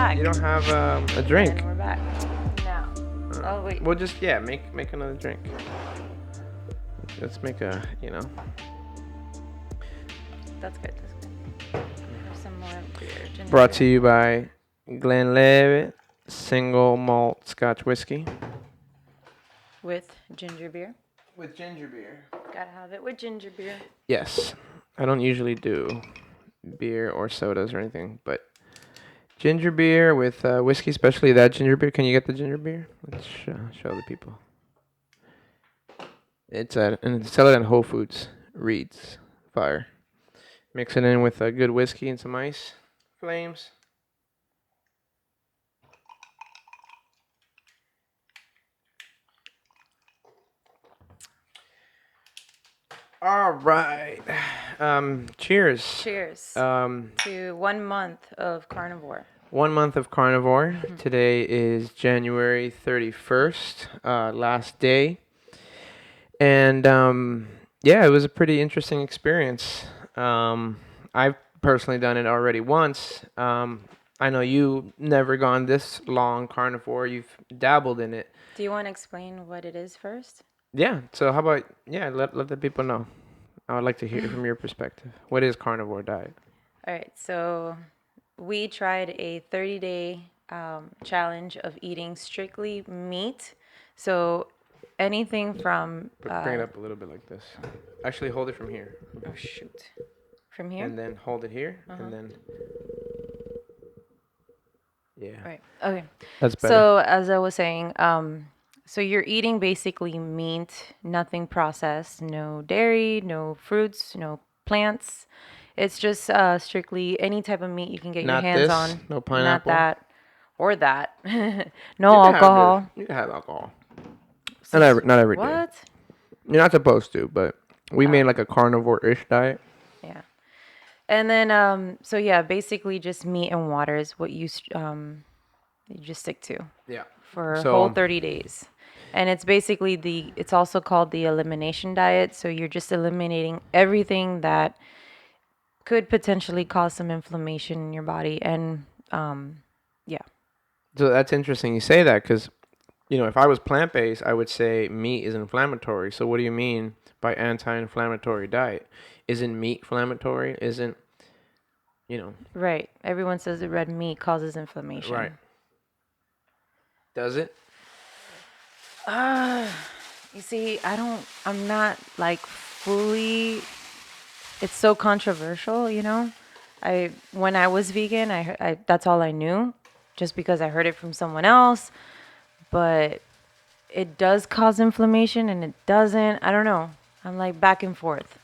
back. You don't have a drink. And we're back. Now. Oh, wait. We'll just make another drink. Let's make a That's good. Have some more beer. Ginger Brought beer. to you by Glenlivet Single Malt Scotch Whiskey. With ginger beer. With ginger beer. Gotta have it with ginger beer. Yes. I don't usually do beer or sodas or anything, but ginger beer with whiskey, especially that ginger beer. Can you get the ginger beer? Let's show the people. And sell it at Whole Foods. Reed's. Fire. Mix it in with a good whiskey and some ice. Flames. All right. Cheers. Cheers To to 1 month of carnivore. 1 month of carnivore. Mm-hmm. Today is January 31st, last day. And yeah, it was a pretty interesting experience. I've personally done it already once. I know you never gone this long carnivore. You've dabbled in it. Do you want to explain what it is first? Yeah. So how about let the people know. I would like to hear from your perspective. What is carnivore diet? All right. So we tried a 30-day challenge of eating strictly meat. So anything from Bring it up a little bit like this. Actually, hold it from here. Oh shoot! From here. And then hold it here, and then. Yeah. Right. Okay. That's better. So as I was saying, so you're eating basically meat, nothing processed, no dairy, no fruits, no plants. It's just strictly any type of meat you can get Not your hands this, on. no pineapple. Not that, or that. No alcohol. You can have alcohol. Not every day. What? You're not supposed to, but we made like a carnivore-ish diet. Yeah. And then, so yeah, basically just meat and water is what you just stick to. Yeah. For a whole 30 days. And it's basically it's also called the elimination diet. So you're just eliminating everything that could potentially cause some inflammation in your body. And yeah. So that's interesting you say that because, if I was plant-based, I would say meat is inflammatory. So what do you mean by anti-inflammatory diet? Isn't meat inflammatory? Isn't, Right. Everyone says that red meat causes inflammation. Right. Does it? You see, I'm not like fully, it's so controversial, when I was vegan, I that's all I knew just because I heard it from someone else, but it does cause inflammation and it doesn't. I don't know. I'm like back and forth.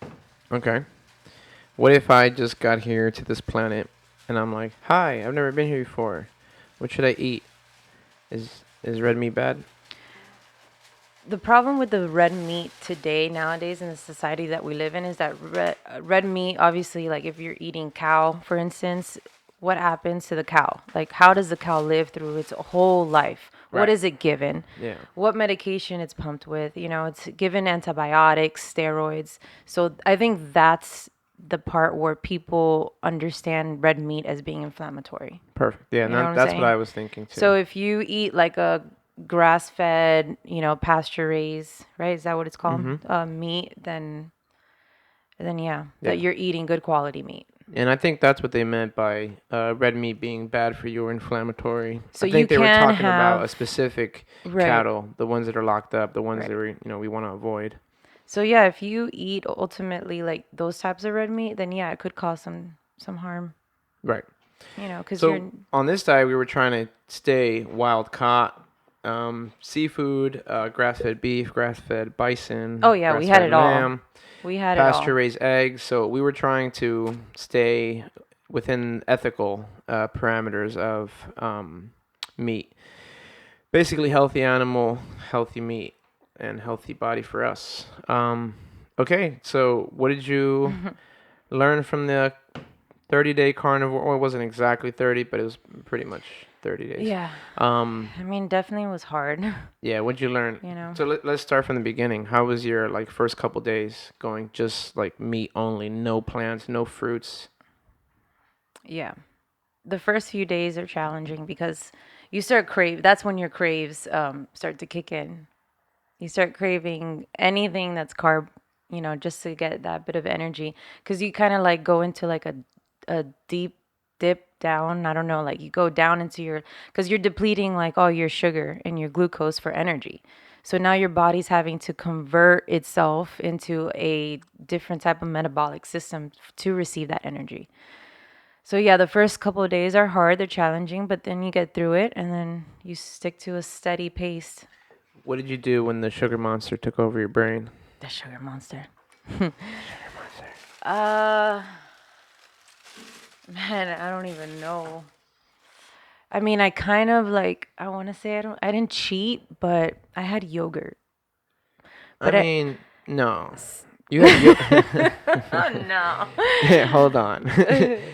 Okay. What if I just got here to this planet and I'm like, hi, I've never been here before. What should I eat? Is red meat bad? The problem with the red meat nowadays in the society that we live in is that red meat, obviously, like if you're eating cow, for instance, what happens to the cow? Like, how does the cow live through its whole life? Right. What is it given? Yeah. What medication it's pumped with? It's given antibiotics, steroids. So I think that's the part where people understand red meat as being inflammatory. Perfect. Yeah, that's what I was thinking too. So if you eat like a grass-fed, pasture raised, right? Is that what it's called? Mm-hmm. Meat, then yeah, that you're eating good quality meat. And I think that's what they meant by red meat being bad for you or inflammatory. So I think they were talking about a have specific Right. cattle, the ones that are locked up, the ones Right. that we want to avoid. So yeah, if you eat ultimately like those types of red meat, then yeah, it could cause some harm. Right. Because So on this diet, we were trying to stay wild caught. Seafood, grass-fed beef, grass-fed bison. Oh yeah, we had it lamb, all. We had it all. pasture-raised eggs. So we were trying to stay within ethical parameters of meat. Basically, healthy animal, healthy meat, and healthy body for us. Okay, so what did you learn from the 30-day carnivore? Well, it wasn't exactly 30, but it was pretty much 30 days. Yeah. I mean, definitely was hard. Yeah, what'd you learn? So let's start from the beginning. How was your first couple days going? Just like meat only, no plants, no fruits. Yeah. the first few days are challenging because you start crave. That's when your craves start to kick in. You start craving anything that's carb, just to get that bit of energy. Because you kind of like go into like a deep dip down. I don't know, like you go down into because you're depleting like all your sugar and your glucose for energy. So now your body's having to convert itself into a different type of metabolic system to receive that energy. So yeah, the first couple of days are hard, they're challenging, but then you get through it and then you stick to a steady pace. What did you do when the sugar monster took over your brain? The sugar monster. Sugar monster. Uh, man, I don't even know. I mean, I kind of like, I want to say I didn't cheat, but I had yogurt. I But I, mean, no. You had oh no. Yeah, hold on.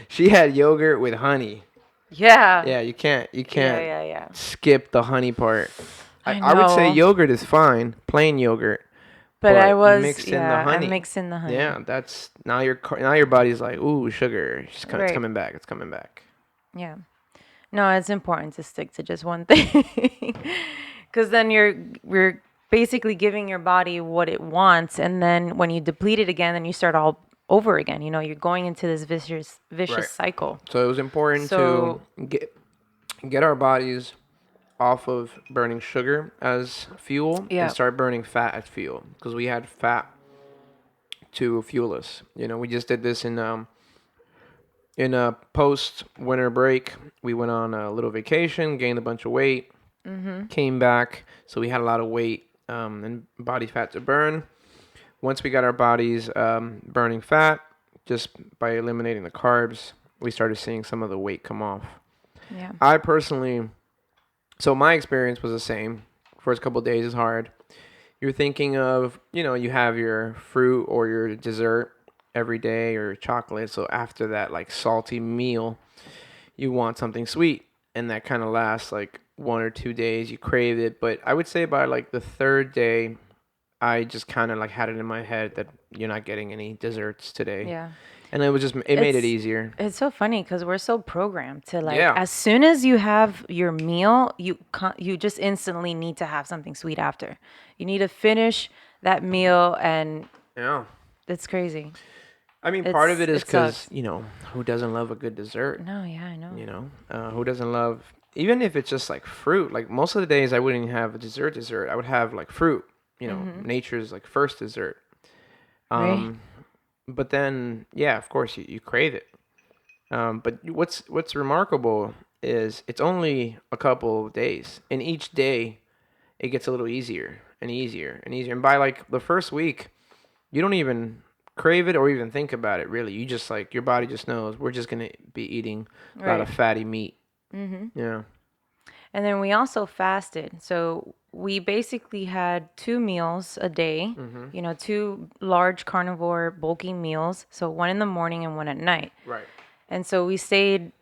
She had yogurt with honey. Yeah. Yeah, you Yeah, can't yeah, yeah. skip the honey part. I I would say know. yogurt is fine, plain yogurt, But I but you was, mixed in the yeah, I honey. mixed in the honey. Yeah, that's now your body's like, ooh, sugar. It's Right. coming back. It's coming back. Yeah. No, it's important to stick to just one thing. Because then you're basically giving your body what it wants, and then when you deplete it again, then you start all over again. You're going into this vicious Right. cycle. So it was important to So get our bodies off of burning sugar as fuel and yeah. start burning fat as fuel because we had fat to fuel us. We just did this in a post winter break. We went on a little vacation, gained a bunch of weight, came back, so we had a lot of weight and body fat to burn. Once we got our bodies burning fat, just by eliminating the carbs, we started seeing some of the weight come off. Yeah. I personally, so my experience was the same. First couple of days is hard. You're thinking of, you have your fruit or your dessert every day or chocolate. So after that, like salty meal, you want something sweet. And that kind of lasts like 1 or 2 days. You crave it. But I would say by like the third day, I just kind of like had it in my head that you're not getting any desserts today. Yeah. And it made it It's easier. it's so funny because we're so programmed to like Yeah. as soon as you have your meal, you just instantly need to have something sweet after. You need to finish that meal, and Yeah. it's crazy. I mean, part of it is It because, sucks. who doesn't love a good dessert? No, yeah, I know. Who doesn't love, even if it's just like fruit, like most of the days I wouldn't have a dessert. I would have like fruit, nature's like first dessert. Right? Um, but then, yeah, of course you crave it. But what's remarkable is it's only a couple of days, and each day it gets a little easier and easier and easier. And by like the first week, you don't even crave it or even think about it really. You just like your body just knows we're just gonna be eating a lot Right. of fatty meat. Yeah. And then we also fasted. So we basically had 2 meals a day, two large carnivore bulky meals. So one in the morning and one at night. Right. And so we stayed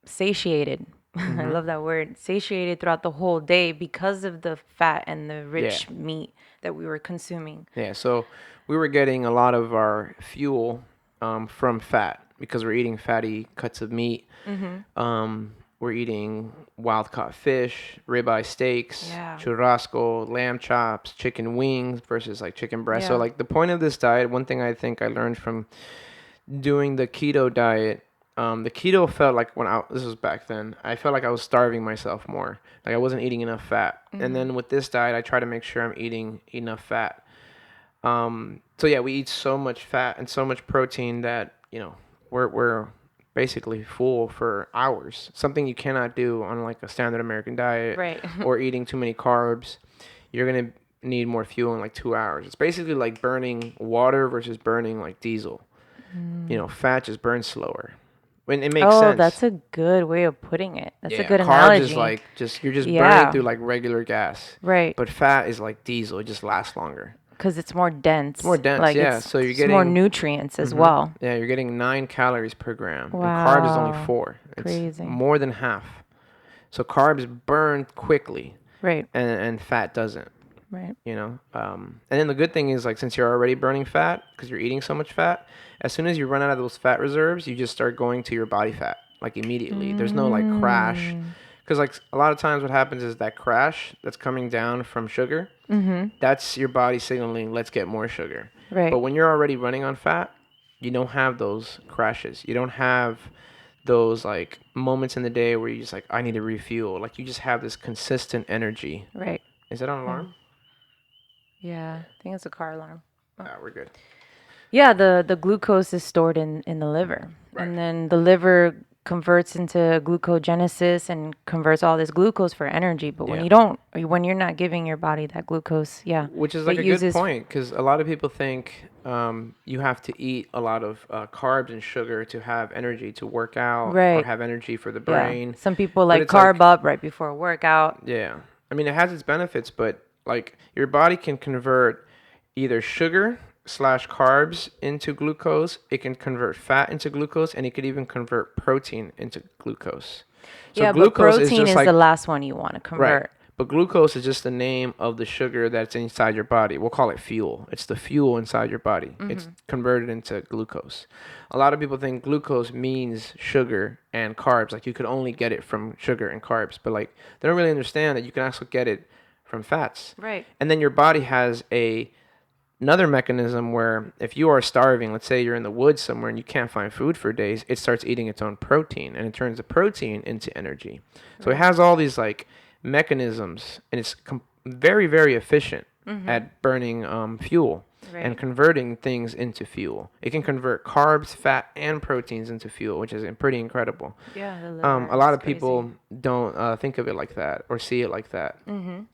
satiated. I love that word. Satiated throughout the whole day because of the fat and the Yeah. rich meat that we were consuming. Yeah. So we were getting a lot of our fuel from fat because we're eating fatty cuts of meat. We're eating wild caught fish, ribeye steaks, Yeah. churrasco, lamb chops, chicken wings versus like chicken breast. So Yeah. like the point of this diet, one thing I think I learned from doing the keto diet, the keto felt like this was back then, I felt like I was starving myself more. Like I wasn't eating enough fat. And then with this diet, I try to make sure I'm eating enough fat. So yeah, we eat so much fat and so much protein that, we're basically full for hours. Something you cannot do on like a standard American diet Right. or eating too many carbs. You're going to need more fuel in like 2 hours. It's basically like burning water versus burning like diesel. Fat just burns slower. When it makes Oh, sense. that's a good way of putting it. That's a Yeah, good carbs is analogy. like you're just burning Yeah. through like regular gas. Right. But fat is like diesel. It just lasts longer. Because it's more dense. It's more dense, Like yeah. So you're it's more getting nutrients as well. yeah, you're getting 9 calories per gram, and carbs is only Wow. 4. It's Crazy. more than half. So carbs burn quickly, Right. and fat doesn't. Right. And then the good thing is like since you're already burning fat because you're eating so much fat, as soon as you run out of those fat reserves, you just start going to your body fat. like immediately. There's no like crash. Because like a lot of times what happens is that crash that's coming down from sugar, that's your body signaling, let's get more sugar. But Right. when you're already running on fat, you don't have those crashes. You don't have those like moments in the day where you just like, I need to refuel. Like you just have this consistent energy. Right. Is that on Yeah. alarm? Yeah. I think it's a car alarm. Oh. Ah, we're good. Yeah, the glucose is stored in the liver. Right. And then the liver converts into glucogenesis and converts all this glucose for energy. But when Yeah. you don't, or when you're not giving your body that glucose, yeah, Which is it like a good uses point because a lot of people think you have to eat a lot of carbs and sugar to have energy to work out or right. have energy for the Yeah. brain. Some people But like it's like, carb up right before a workout. yeah. I mean, it has its benefits, but like your body can convert either sugar slash carbs into glucose. It can convert fat into glucose, and it could even convert protein into glucose. So Yeah, but glucose is protein just is the like last one you want to right. convert. But glucose is just the name of the sugar that's inside your body. We'll call it fuel. It's the fuel inside your body. It's converted into glucose. A lot of people think glucose means sugar and carbs. Like you could only get it from sugar and carbs. But like they don't really understand that you can also get it from fats. Right. And then your body has another mechanism where if you are starving, let's say you're in the woods somewhere and you can't find food for days, it starts eating its own protein and it turns the protein into energy. So it has all these like mechanisms and it's very, very efficient at burning fuel and Right. converting things into fuel. It can convert carbs, fat, and proteins into fuel, which is pretty incredible. Yeah, the liver A lot is of crazy. people don't think of it like that or see it like that. And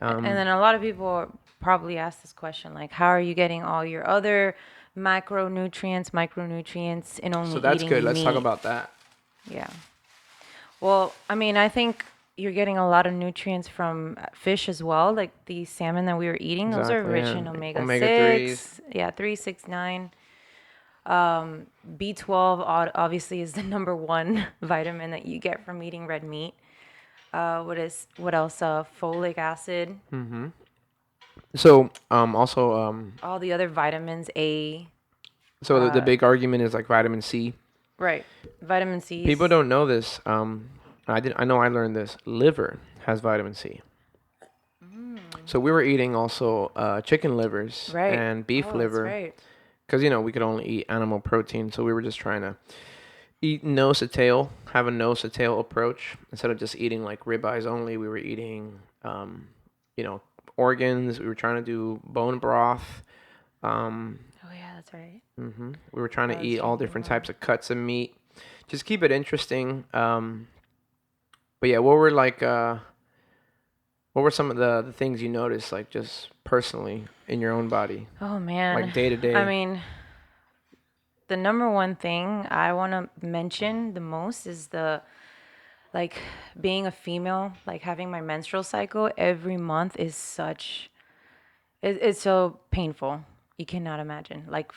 then a lot of people probably ask this question, like, how are you getting all your other micronutrients in So only that's good. eating Let's talk meat? about that. Yeah. Well, I mean, I think you're getting a lot of nutrients from fish as well, like the salmon that we were eating. Those are Exactly. rich Yeah. in omega Omega 3s. 6. Yeah, 3, 6, 9. B12 obviously is the number one vitamin that you get from eating red meat. What else? Folic acid, So, also, all the other vitamins, A. so the big argument is like vitamin C. Right. Vitamin People C's. don't know this. I know I learned this. Liver has vitamin C. So we were eating also chicken livers Right. and beef Oh, that's liver right. because we could only eat animal protein. So we were just trying to eat nose to tail, have a nose to tail approach instead of just eating like ribeyes only. We were eating, you know, organs. We were trying to do bone broth. Um, Oh, yeah, that's right. We were trying I to was eat all drinking different more. types of cuts of meat. Just keep it interesting. But yeah, what were some of the things you noticed, like just personally in your own body, Oh, like man. day to I day? mean, the number one thing I want to mention the most is like, being a female, like, having my menstrual cycle every month is it's so painful. You cannot imagine. Like,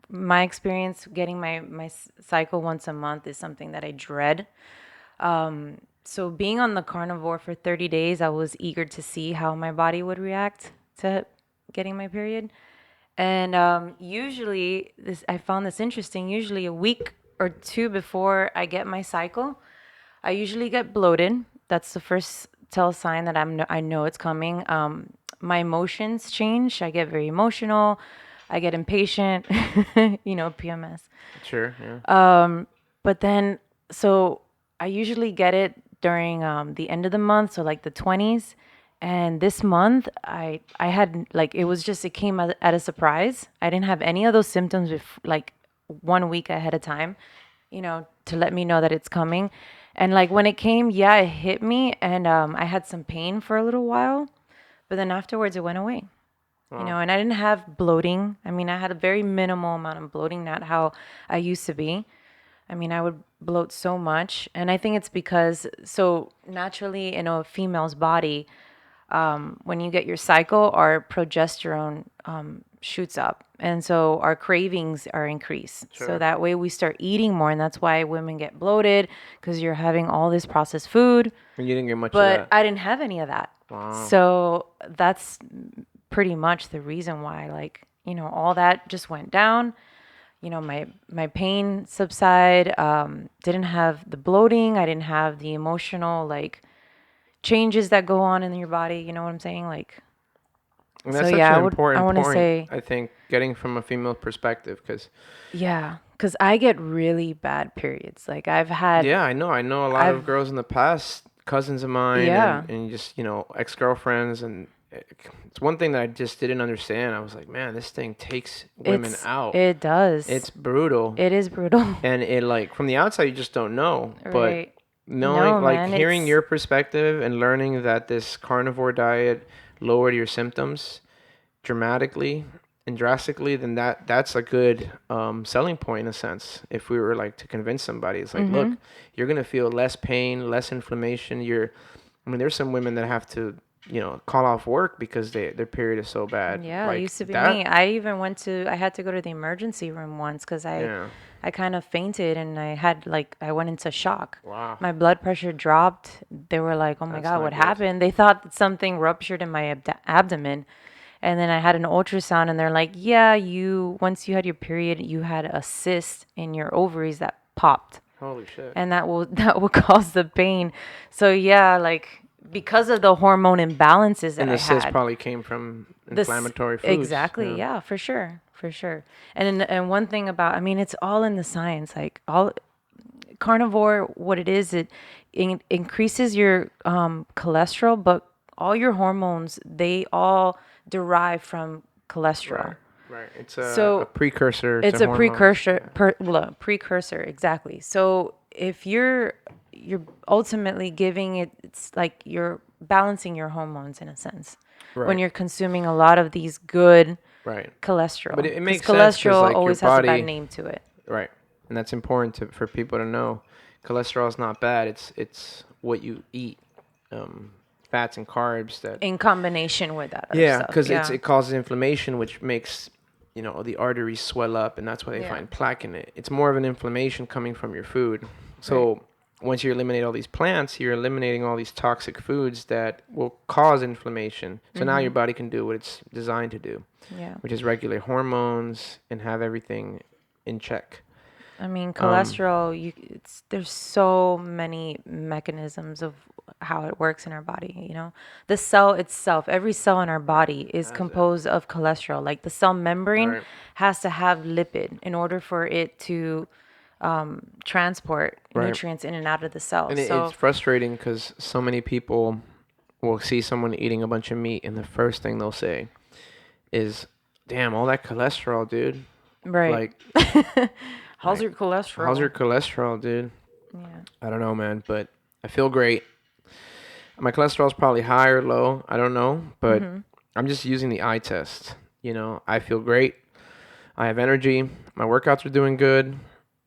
my experience getting my cycle once a month is something that I dread. So being on the carnivore for 30 days, I was eager to see how my body would react to getting my period. And usually, this I found this interesting. Usually, a week or two before I get my cycle, I usually get bloated. That's the first tell sign that I know it's coming. My emotions change. I get very emotional. I get impatient. PMS. Sure, yeah. But then, so I usually get it during the end of the month, so like the 20s. And this month, I had like it came at a surprise. I didn't have any of those symptoms like 1 week ahead of time, to let me know that it's coming. And like when it came, yeah, it hit me, and I had some pain for a little while, but then afterwards it went away. Wow. And I didn't have bloating. I mean, I had a very minimal amount of bloating, not how I used to be. I mean, I would bloat so much. And I think it's because, so naturally in a female's body, when you get your cycle, our progesterone shoots up. And so our cravings are increased. So Sure. that way we start eating more. And that's why women get bloated because you're having all this processed food. And you didn't get much of But that. I didn't have any of that. Wow. So that's pretty much the reason why, like, all that just went down. my pain subside. Didn't have the bloating. I didn't have the emotional like changes that go on in your body. You know what I'm saying? Like, And so that's such yeah, an I important want to point, say, I think, getting from a female perspective, because yeah, because I get really bad periods. Like yeah, I know a lot of I've, girls in the past, cousins of mine, yeah, and just ex-girlfriends, and it's one thing that I just didn't understand. I was like, man, this thing takes women out. it does. It's brutal, It is brutal. and it, like, from the outside you just don't know, but Right. knowing, No, like, man, hearing your perspective and learning that this carnivore diet lowered your symptoms dramatically and drastically, then that's a good selling point in a sense. If we were like to convince somebody, it's like, look, you're gonna feel less pain, less inflammation. I mean, there's some women that have to, call off work because their period is so bad. yeah, it Like used to be me. that. I had to go to the emergency room once because Yeah. I kind of fainted and I went into shock. Wow. My blood pressure dropped. They were like, oh my That's God, not what good. happened? They thought that something ruptured in my abdomen. And then I had an ultrasound and they're like, yeah, once you had your period, you had a cyst in your ovaries that popped. Holy shit. And that will cause the pain. So yeah, like because of the hormone imbalances that And I the cyst had, probably came from this inflammatory foods. exactly, Yeah. yeah, for sure, for sure. And one thing about, I mean, it's all in the science. Like all carnivore, what it is, it increases your cholesterol, but all your hormones, they all derive from cholesterol. Right. Right. It's a So precursor to it's a hormones. precursor, Yeah. precursor, exactly. So if you're ultimately giving it, it's like you're balancing your hormones in a sense when Right. you're consuming a lot of these good Right. But cholesterol, it because makes sense because, cholesterol like, your always has a bad body, name to it. right, and that's important for people to know. Cholesterol is not bad. It's what you eat, um, fats and carbs that. In combination with that other Yeah, stuff, because yeah, it causes inflammation, which makes the arteries swell up, and that's why they yeah, find plaque in it. It's more of an inflammation coming from your food. right, So once you eliminate all these plants, you're eliminating all these toxic foods that will cause inflammation. So now your body can do what it's designed to do, yeah. which is regulate hormones and have everything in check. I mean, Um, cholesterol, there's so many mechanisms of how it works in our body, you know. The cell itself, every cell in our body is Has it. composed of cholesterol. Like the cell membrane Right. has to have lipid in order for it to transport Right. nutrients in and out of the cell. And it's So, frustrating because so many people will see someone eating a bunch of meat, and the first thing they'll say is, "Damn, all that cholesterol, dude. right. Like, How's like, your how's cholesterol? your cholesterol, dude?" Yeah. I don't know, man, but I feel great. My cholesterol's probably high or low. I don't know, but I'm just using the eye test. I feel great. I have energy. My workouts are doing good.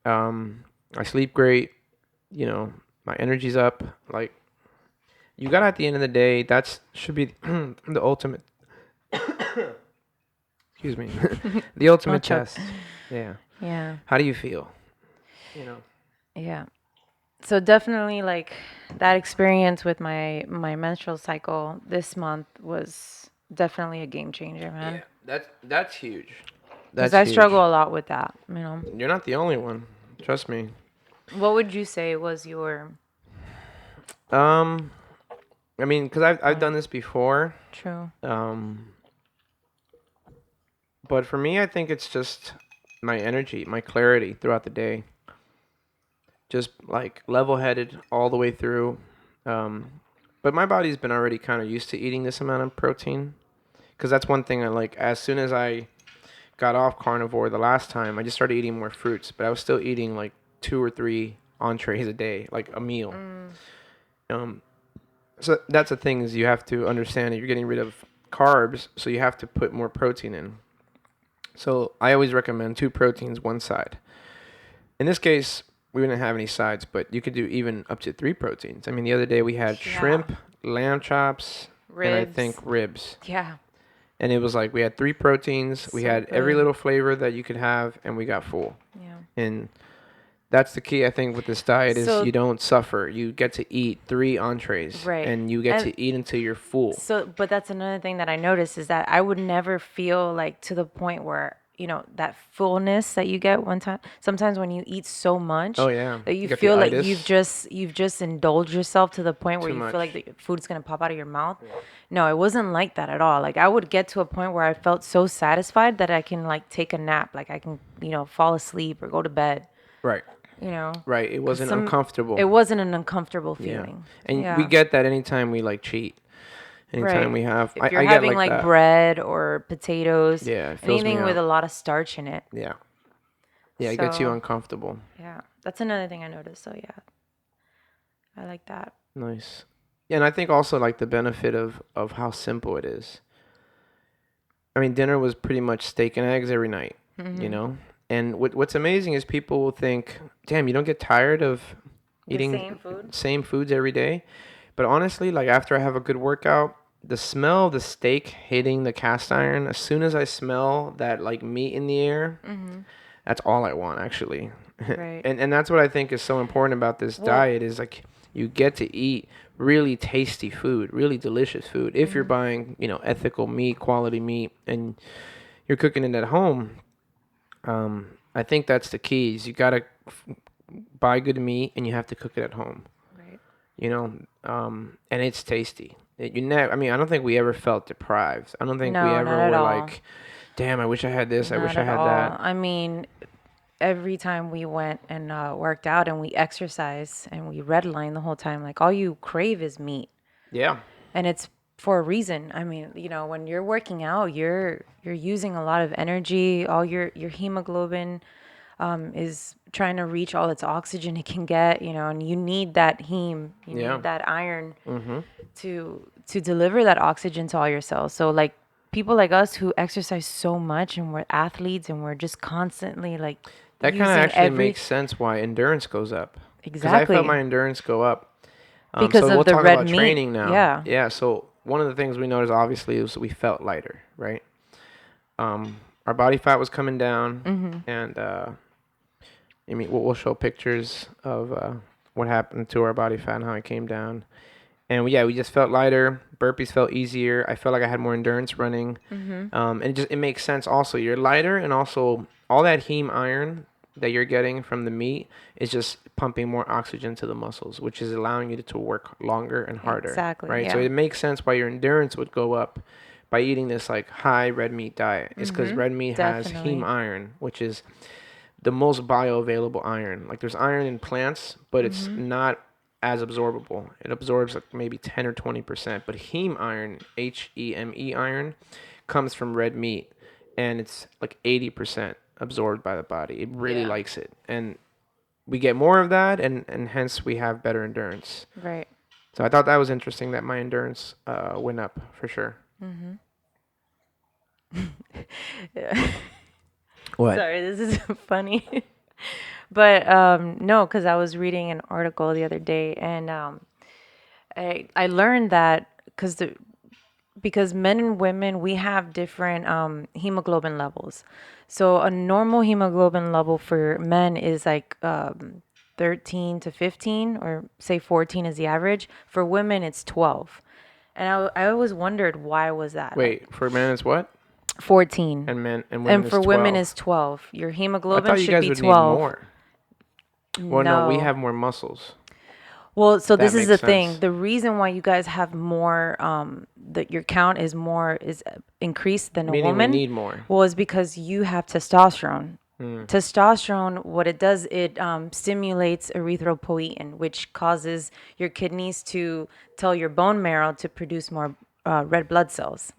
I sleep great. My energy's up. Like, you got, at the end of the day, that's should be the ultimate. Excuse me, the Oh, ultimate choke. test. Yeah. Yeah. How do you feel? You know. Yeah. So definitely like that experience with my menstrual cycle this month was definitely a game changer, man. Yeah, that's huge. Because That's I huge. struggle a lot with that, you know. You're not the only one. Trust me. What would you say was your Um, I mean, because I've done point? this before. True. Um, but for me, I think it's just my energy, my clarity throughout the day. Just like level-headed all the way through. Um, but my body's been already kind of used to eating this amount of protein. Because that's one thing I like. As soon as I got off carnivore the last time, I just started eating more fruits. But I was still eating like 2 or 3 entrees a day, like a meal. Um, so that's the thing, is you have to understand that you're getting rid of carbs, so you have to put more protein in. So I always recommend 2 proteins, one side. In this case, we didn't have any sides, but you could do even up to 3 proteins. I mean, the other day we had Yeah. shrimp, lamb chops, and I think Ribs. ribs. Yeah. And it was like we had 3 proteins, we So had every good. little flavor that you could have, and we got full. Yeah. And that's the key, I think, with this diet, is So you don't suffer. You get to eat 3 entrees, right. and you get And to eat until you're full. so but that's another thing that I noticed is that I would never feel like to the point where that fullness that you get one time. Sometimes when you eat so much Oh yeah, that you you got the feel like you've itis. just indulged yourself to the point where Too you feel like much. the food's gonna pop out of your mouth. No, it wasn't like that at all. Like I would get to a point where I felt so satisfied that I can like take a nap, like I can fall asleep or go to bed. Right. You know, Right. It because wasn't uncomfortable. it wasn't an uncomfortable Yeah. feeling. And we Yeah. get that anytime we like cheat. Anytime Right. we have, If you're I get having like like that. bread or potatoes, Yeah, it fills me anything with up. a lot of starch in it. Yeah. Yeah, it gets you So, uncomfortable. yeah, that's another thing I noticed. So, yeah, I like that. Nice. Yeah, and I think also like the benefit of how simple it is. I mean, dinner was pretty much steak and eggs every night, you Hmm. know? And what's amazing is people will think, "Damn, you don't get tired of The eating same food. same foods every day?" But honestly, like after I have a good workout, the smell of the steak hitting the cast iron, as soon as I smell that like meat in the air, Hmm. that's all I want actually. Right. And that's what I think is so important about this Well, diet is like you get to eat really tasty food, really delicious food. If you're hmm buying, ethical meat, quality meat, and you're cooking it at home, I think that's the key. Is you gotta buy good meat and you have to cook it at home. right. And it's tasty. I mean, I don't think we ever felt deprived. I don't think we No, not ever at were all. like, "Damn, I wish I had this. I Not wish I at had all. that." I mean, every time we went and worked out and we exercise and we redline the whole time, like all you crave is meat. Yeah, And it's for a reason. I mean, when you're working out, you're using a lot of energy. All your hemoglobin is trying to reach all its oxygen it can get. And you need that heme, you yeah. need that iron Mm-hmm. to deliver that oxygen to all your cells. So like people like us who exercise so much and we're athletes and we're just constantly like That kind of using actually every makes sense why endurance goes up. Because I felt exactly my endurance go up. because So we'll of the talk red about meat. training now. Yeah. Yeah. So one of the things we noticed obviously was we felt lighter, right? Our body fat was coming down, Mm-hmm. and I mean we'll show pictures of what happened to our body fat and how it came down. And we just felt lighter. Burpees felt easier. I felt like I had more endurance running. Mm-hmm. And it makes sense also. You're lighter, and also all that heme iron that you're getting from the meat is just pumping more oxygen to the muscles, which is allowing you to work longer and harder, Exactly. right? So Yeah. it makes sense why your endurance would go up by eating this like high red meat diet. It's because Mm-hmm. red meat has heme Definitely. iron, which is the most bioavailable iron. Like there's iron in plants, but it's Mm-hmm. not as absorbable. It absorbs like maybe 10 or 20%. But heme iron, HEME iron, comes from red meat, and it's like 80% absorbed by the body. It really Yeah. likes it. And we get more of that, and hence we have better endurance. Right. So I thought that was interesting that my endurance went up for sure. Mm-hmm. Yeah. What? Sorry, this is funny. But no, because I was reading an article the other day, and I learned that because men and women we have different hemoglobin levels. So a normal hemoglobin level for men is like 13 to 15, or say 14 is the average. For women, it's 12. And I always wondered why was that like Wait, for men it's what? 14, And men and women and is for women 12. is 12. Your I hemoglobin thought you should guys be would need 12. more. Well, no, we No. have more muscles. Well, so That this is makes the thing. sense. The reason why you guys have more, that your count is increased than a Meaning we woman, need more. well, is because you have testosterone. Mm. Testosterone, what it does, it stimulates erythropoietin, which causes your kidneys to tell your bone marrow to produce more red blood cells.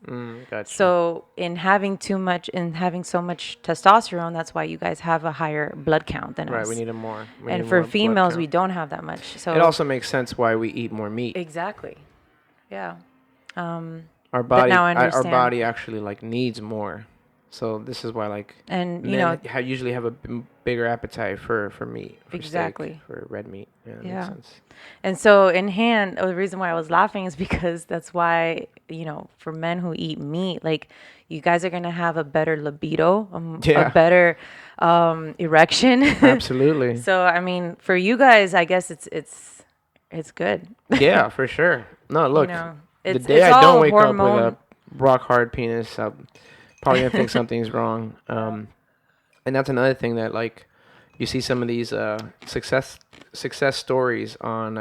Gotcha. So in having so much testosterone, that's why you guys have a higher blood count than Right, we us. need a more. We need And for more blood females, we count. don't have that much. It So also makes sense why we eat more meat. exactly. Yeah. Our That body, now I our understand. body actually like needs more. So this is why like And men usually have a bigger appetite for meat, for steak, exactly. for red meat. Yeah, that makes Yeah. sense. And so in hand, the reason why I was laughing is because that's why, for men who eat meat, like you guys are gonna have a better libido, a Yeah, better erection. absolutely. So I mean, for you guys, I guess it's good. Yeah, for sure. No, You look, know, the it's day it's I don't all wake up with a hormone. rock hard penis, probably gonna think something's wrong. Yeah. And that's another thing that like you see some of these success stories on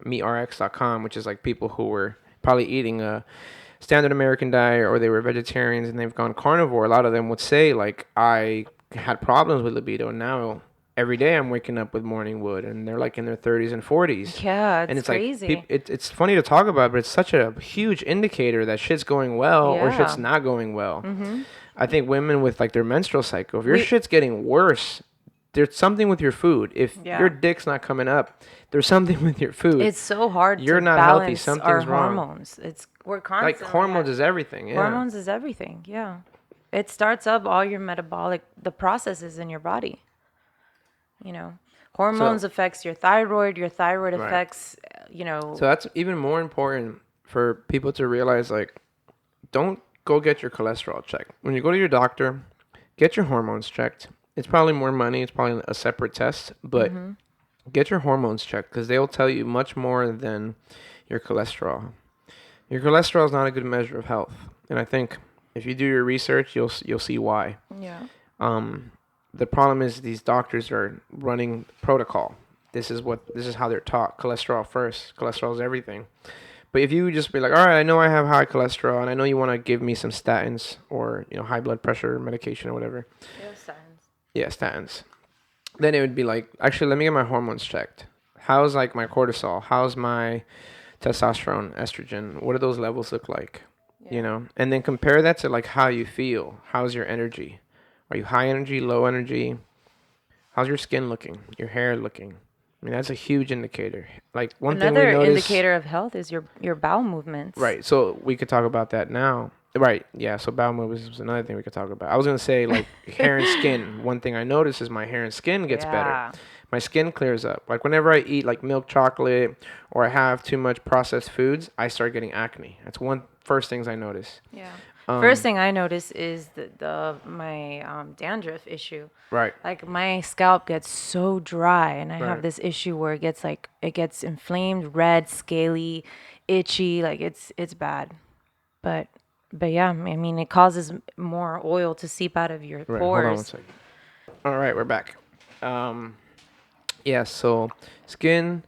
meatrx.com, which is like people who were probably eating a standard American diet or they were vegetarians and they've gone carnivore. A lot of them would say like I had problems with libido and now every day I'm waking up with morning wood, and they're like in their 30s and 40s. Yeah, And it's it's like crazy. it's funny to talk about, but it's such a huge indicator that shit's going well or shit's Yeah. not going well. Mhm. I think women with like their menstrual cycle, if your We shit's getting worse, there's something with your food. If your yeah. dick's not coming up, there's something with your food. It's so hard You're to not healthy. balance our Something's wrong. hormones. It's we're Like constantly hormones is everything. Yeah. hormones is everything. Yeah. It starts up all your metabolic the processes in your body, you know. So Hormones affects your thyroid right. affects, you know, So that's even more important for people to realize. Like, don't go get your cholesterol checked. When you go to your doctor, get your hormones checked. It's probably more money. It's probably a separate test, but get your hormones checked because they'll tell you much more than your cholesterol. Your cholesterol is not a good measure of health, and I think if you do your research, you'll see why. yeah. Um, the problem is these doctors are running protocol. This is how they're taught. Cholesterol first. Cholesterol is everything. But if you just be like, all right, I know I have high cholesterol, and I know you want to give me some statins or high blood pressure medication or whatever. Yeah, signs. Yeah, statins. Then it would be like, actually, let me get my hormones checked. How's like my cortisol? How's my testosterone, estrogen? What do those levels look like? Yeah. And then compare that to like how you feel. How's your energy? Are you high energy, low energy? How's your skin looking? Your hair looking? I mean, that's a huge indicator. Like one thing we Another notice, indicator of health is your bowel movements. right? So we could talk about that now. Right, yeah. So bowel movements is another thing we could talk about. I was gonna say like hair and skin. One thing I notice is my hair and skin gets better. Yeah. My skin clears up. Like whenever I eat like milk chocolate or I have too much processed foods, I start getting acne. That's one first things I notice. Yeah. First Um, thing I notice is the my dandruff issue. right, Like my scalp gets so dry, and I have right. this issue where it gets inflamed, red, scaly, itchy. Like it's bad. But but yeah, I mean it causes more oil to seep out of your Right. Hold on one pores. second. All right, we're back. Um, yeah. So skin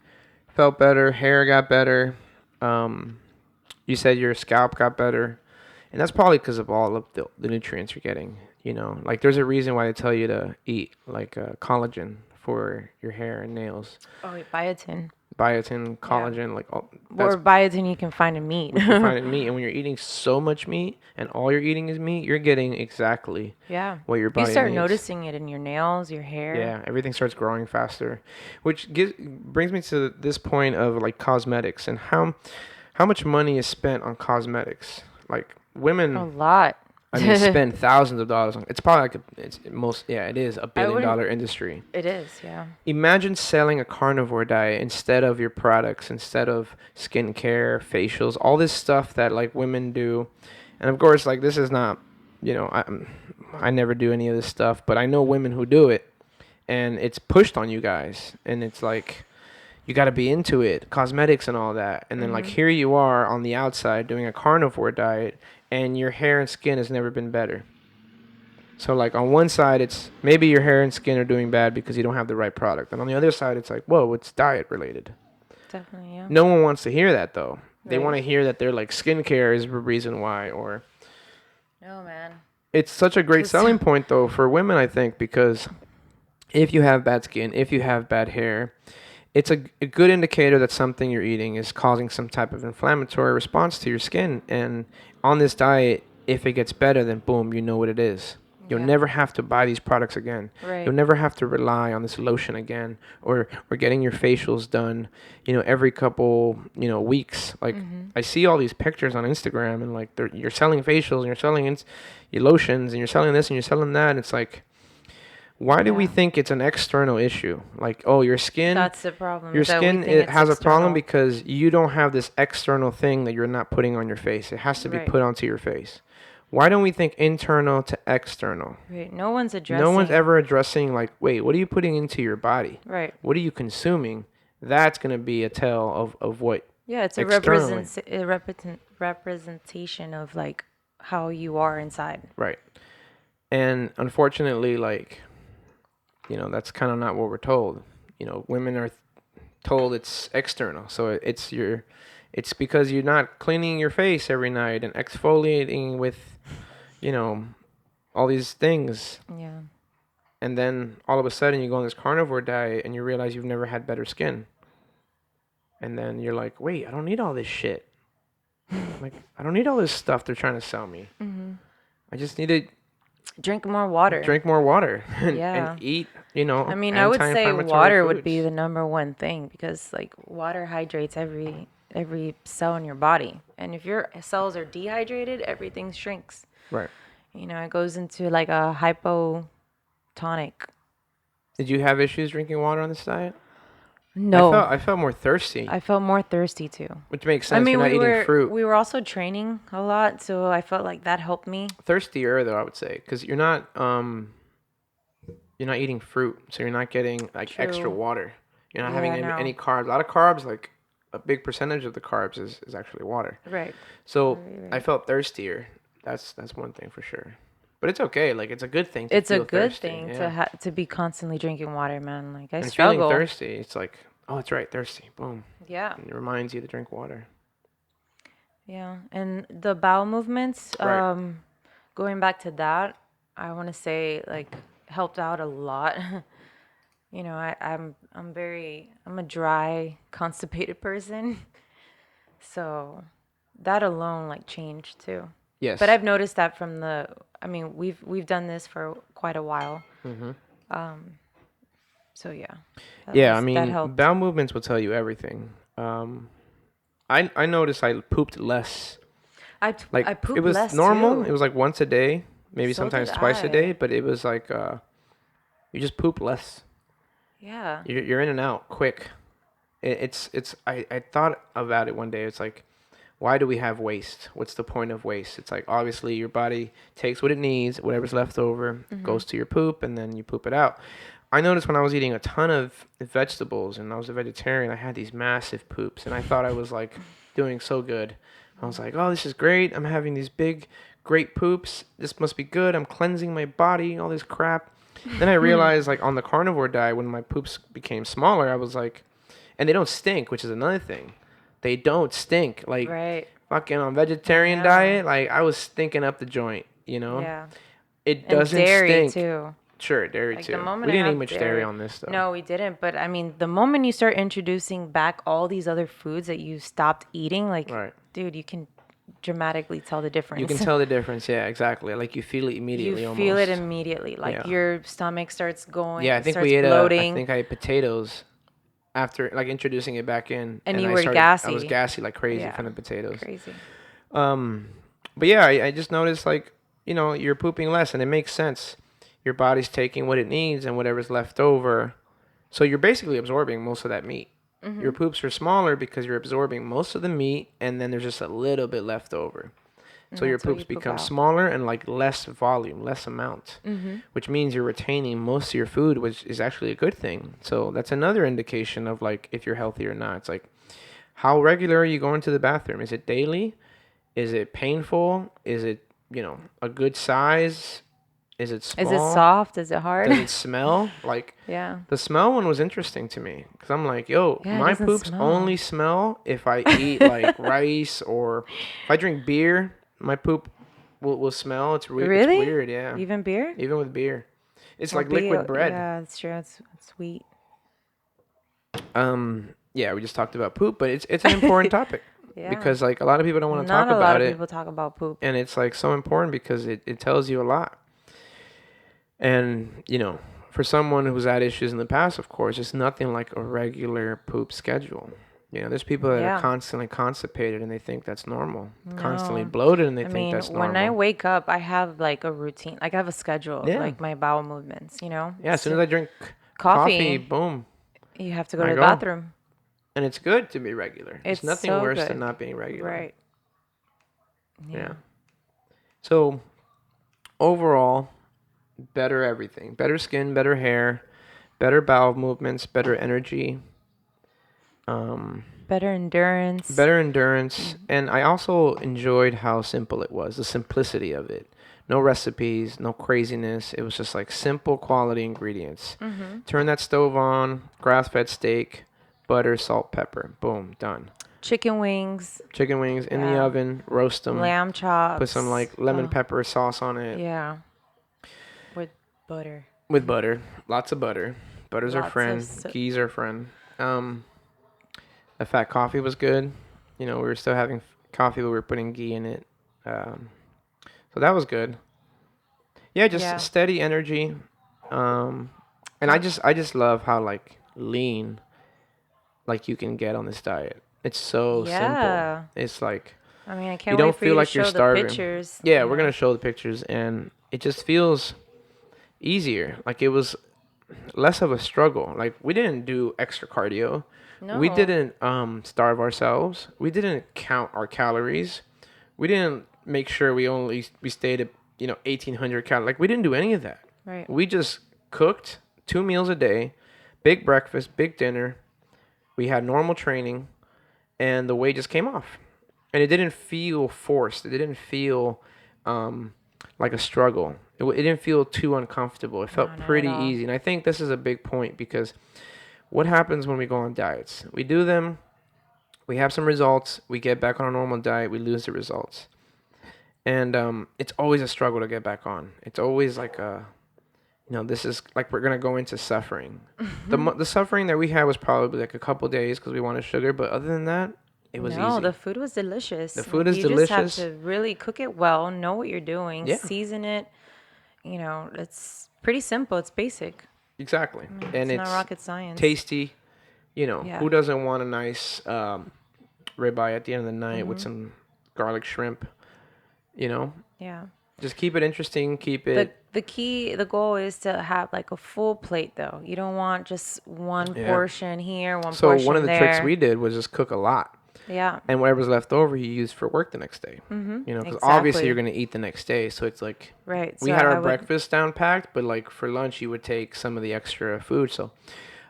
felt better, hair got better. Um, you said your scalp got better, and that's probably because of all of the nutrients you're getting. Like there's a reason why they tell you to eat like collagen for your hair and nails, Oh, wait, biotin. biotin, Yeah. collagen, like all that's Or biotin you can find in meat. what you find in meat. And when you're eating so much meat and all you're eating is meat, you're getting exactly Yeah. what your You body start needs. noticing it in your nails, your hair. Yeah, everything starts growing faster, which brings me to this point of like cosmetics and how much money is spent on cosmetics. Like A women, lot. I mean, spend thousands of dollars on. It's probably like it is a I billion wouldn't. dollar industry. It is, yeah. Imagine selling a carnivore diet instead of your products, instead of skincare, facials, all this stuff that like women do. And of course, like this is not, I never do any of this stuff, but I know women who do it, and it's pushed on you guys, and it's like you got to be into it, cosmetics and all that. And then like Hmm. here you are on the outside doing a carnivore diet, and your hair and skin has never been better. So like on one side, it's maybe your hair and skin are doing bad because you don't have the right product, and on the other side, it's like, whoa, it's diet related. Definitely, yeah. No one wants to hear that though. They Right. want to hear that they're like skincare is the reason why, or No, man. it's such a great Just selling point though for women, I think, because if you have bad skin, if you have bad hair, it's a good indicator that something you're eating is causing some type of inflammatory response to your skin. And on this diet, if it gets better, then boom, you know what it is. You'll yeah. never have to buy these products again. Right. You'll never have to rely on this lotion again, or getting your facials done, every couple, weeks. Like I see all these pictures on Instagram, and like you're selling facials and you're selling your lotions and you're selling this and you're selling that. And it's like, why do we Yeah. think it's an external issue? Like, oh, your skin, That's the problem. your is that we skin think it it's has a problem external. because you don't have this external thing that you're not putting on your face. It has to be Right. put onto your face. Why don't we think internal to external? Right. No one's addressing. No one's ever addressing like, wait, what are you putting into your body? Right. What are you consuming? That's going to be a tell of what Yeah, it's externally. representation of like how you are inside. Right. And unfortunately, like, that's kind of not what we're told. Women are told it's external. So it's because you're not cleaning your face every night and exfoliating with, you know, all these things. Yeah. And then all of a sudden you go on this carnivore diet and you realize you've never had better skin. And then you're like, wait, I don't need all this shit. Like, I don't need all this stuff they're trying to sell me. Hmm. I just need to Drink more water. drink more water and Yeah. eat, I mean, I would say anti-inflammatory water would be foods. the number one thing because like water hydrates every cell in your body. And if your cells are dehydrated, everything shrinks. Right. It goes into like a hypotonic. Did you have issues drinking water on this diet? No, I felt more thirsty, I felt more thirsty too. which makes I sense. You're mean, not we eating were fruit. we were also training a lot, so I felt like that helped me. Thirstier though, I would say, because you're not eating fruit, so you're not getting like extra True. water. You're not Yeah, having I know. any carbs. A lot of carbs, like a big percentage of the carbs is actually water. Right. So Right, I right. felt thirstier. That's one thing for sure. But it's okay. Like it's a good thing to It's a feel good thirsty. thing Yeah. to be constantly drinking water, man. Like I And feeling struggle. thirsty, it's like, oh, that's right, thirsty. Boom. Yeah. And it reminds you to drink water. Yeah. And the bowel movements, Right. going back to that, I want to say like helped out a lot. I'm a dry, constipated person. So that alone like changed too. But Yes. I've noticed that I mean, we've done this for quite a while. Hmm. So yeah, Yeah, I that mean, helped. bowel movements will tell you everything. I noticed I pooped less. I Like it poop was less normal. It too. was like once a day, maybe So did sometimes twice a day, I. but it was like you just poop less. Yeah. You're in and out quick. I thought about it one day. It's like, why do we have waste? What's the point of waste? It's like obviously your body takes what it needs, whatever's left over Mhm. goes to your poop, and then you poop it out. I noticed when I was eating a ton of vegetables and I was a vegetarian, I had these massive poops, and I thought I was like doing so good. I was like, oh, this is great. I'm having these big, great poops. This must be good. I'm cleansing my body, all this crap. Then I realized, like, on the carnivore diet, when my poops became smaller, I was like, and they don't stink, which is another thing. They don't stink. Like, Right. fucking on I vegetarian know. diet, like, I was stinking up the joint. Yeah. It And doesn't dairy stink. too. Sure, dairy Like the too. We moment I didn't eat have much dairy dairy, on this, though. no, we didn't. But I mean, the moment you start introducing back all these other foods that you stopped eating, like, Right. dude, you can dramatically tell the You can difference. tell the difference. Yeah, exactly. Like, you feel it You immediately feel it almost. immediately. Like Yeah. your stomach starts Yeah, going, I think starts bloating, I ate potatoes after, like, introducing it back in. and And you were I was gassy. gassy like crazy Yeah, from the potatoes. crazy. Um, but yeah, I just noticed like, you're pooping less, and it makes sense. Your body's taking what it needs and whatever's left over. So you're basically absorbing most of that meat. Your Mhm. poops are smaller because you're absorbing most of the meat, and then there's just a little bit left over. And So your that's what poops you poop become out. smaller and like less volume, less amount, Mhm. which means you're retaining most of your food, which is actually a good thing. So that's another indication of like if you're healthy or not. It's like, how regular are you going to the bathroom? Is it daily? Is it painful? Is it, a good size? Is it Is it small? soft? Is it hard? Does it smell? Like, Yeah. the smell one was interesting to me because I'm like, yo, Yeah, it my doesn't poops smell. only smell if I eat like rice, or if I drink beer, my poop will smell. It's Really? weird, yeah. Even beer? Even with beer, it's Well, like liquid bread. yeah, it's true. It's sweet. Yeah, we just talked about poop, but it's an important topic Yeah. because like a lot of people don't want to Not talk a lot about of it, people talk about poop. and it's like so important because it tells you a lot. And, for someone who's had issues in the past, of course, it's nothing like a regular poop schedule. There's people that are Yeah. constantly constipated and they think that's normal. Constantly No. bloated and they I think mean, that's when I normal. wake up, I have like a routine. Like I have a schedule of Yeah. like my bowel movements. Yeah, as soon as I drink coffee, Coffee, boom, you have to go to I the go. bathroom. And it's good to be regular. There's It's nothing so worse than good. not being regular. Right. Yeah. Yeah. So, overall, better everything. Better skin, better hair, better bowel movements, better energy. Better endurance. better endurance, and I also enjoyed how simple it was, the simplicity of it. No recipes, no craziness. It was just like simple quality ingredients. Mm-hmm. Turn that stove on, grass-fed steak, butter, salt, pepper. Boom, done. Chicken wings. Chicken wings in the Yeah. oven, roast them, Lamb put some chops. like lemon Oh, pepper sauce on it yeah. With butter. with butter. Lots of butter. Butter's our Lots of. friend. Ghee's our friend. Um, the fat coffee was good. You know, we were still having coffee, but we were putting ghee in it. Um, so that was good. Yeah, just Yeah. steady energy. Um, and How, I just love how like lean like you can get on this diet. It's so simple. yeah. It's like I mean, I you can't don't wait for feel you to like you're show the starving. pictures, Yeah, you we're know? gonna show the pictures, and it just feels easier. Like it was less of a struggle. Like we didn't do extra cardio. We No. didn't starve ourselves. We didn't count our calories. We didn't make sure we stayed at 1,800 calories. Like we didn't do any of that. Right. We just cooked 2 meals a day, big breakfast, big dinner. We had normal training, and the weight just came off. And it didn't feel forced. It didn't feel um, like a struggle. It didn't feel too uncomfortable. It No, felt not at pretty all. easy. And I think this is a big point because what happens when we go on diets? We do them, we have some results, we get back on a normal diet, we lose the results. And it's always a struggle to get back on. It's always like this is like we're gonna go into suffering. The suffering that we had was probably like a couple days because we wanted sugar, but other than that, it was No, the easy. food was The delicious. food Like is you just have delicious. to really cook it well, know what you're doing, Yeah, season it. It's pretty simple. It's basic. exactly. I mean, And it's not it's rocket science. tasty. Yeah. Who doesn't want a nice ribeye at the end of the night with Mhm. some garlic shrimp? You know, Yeah. just keep it interesting. Keep The it. the goal is to have like a full plate though. You don't want just one Yeah. portion here, one So one of portion the tricks there. we did was just cook a lot, Yeah. and whatever's left over, you use for work the next day. Mhm. Because obviously you're Exactly. gonna eat the next day. So it's like Right. we So had our I would. breakfast down packed, but like for lunch, you would take some of the extra food. So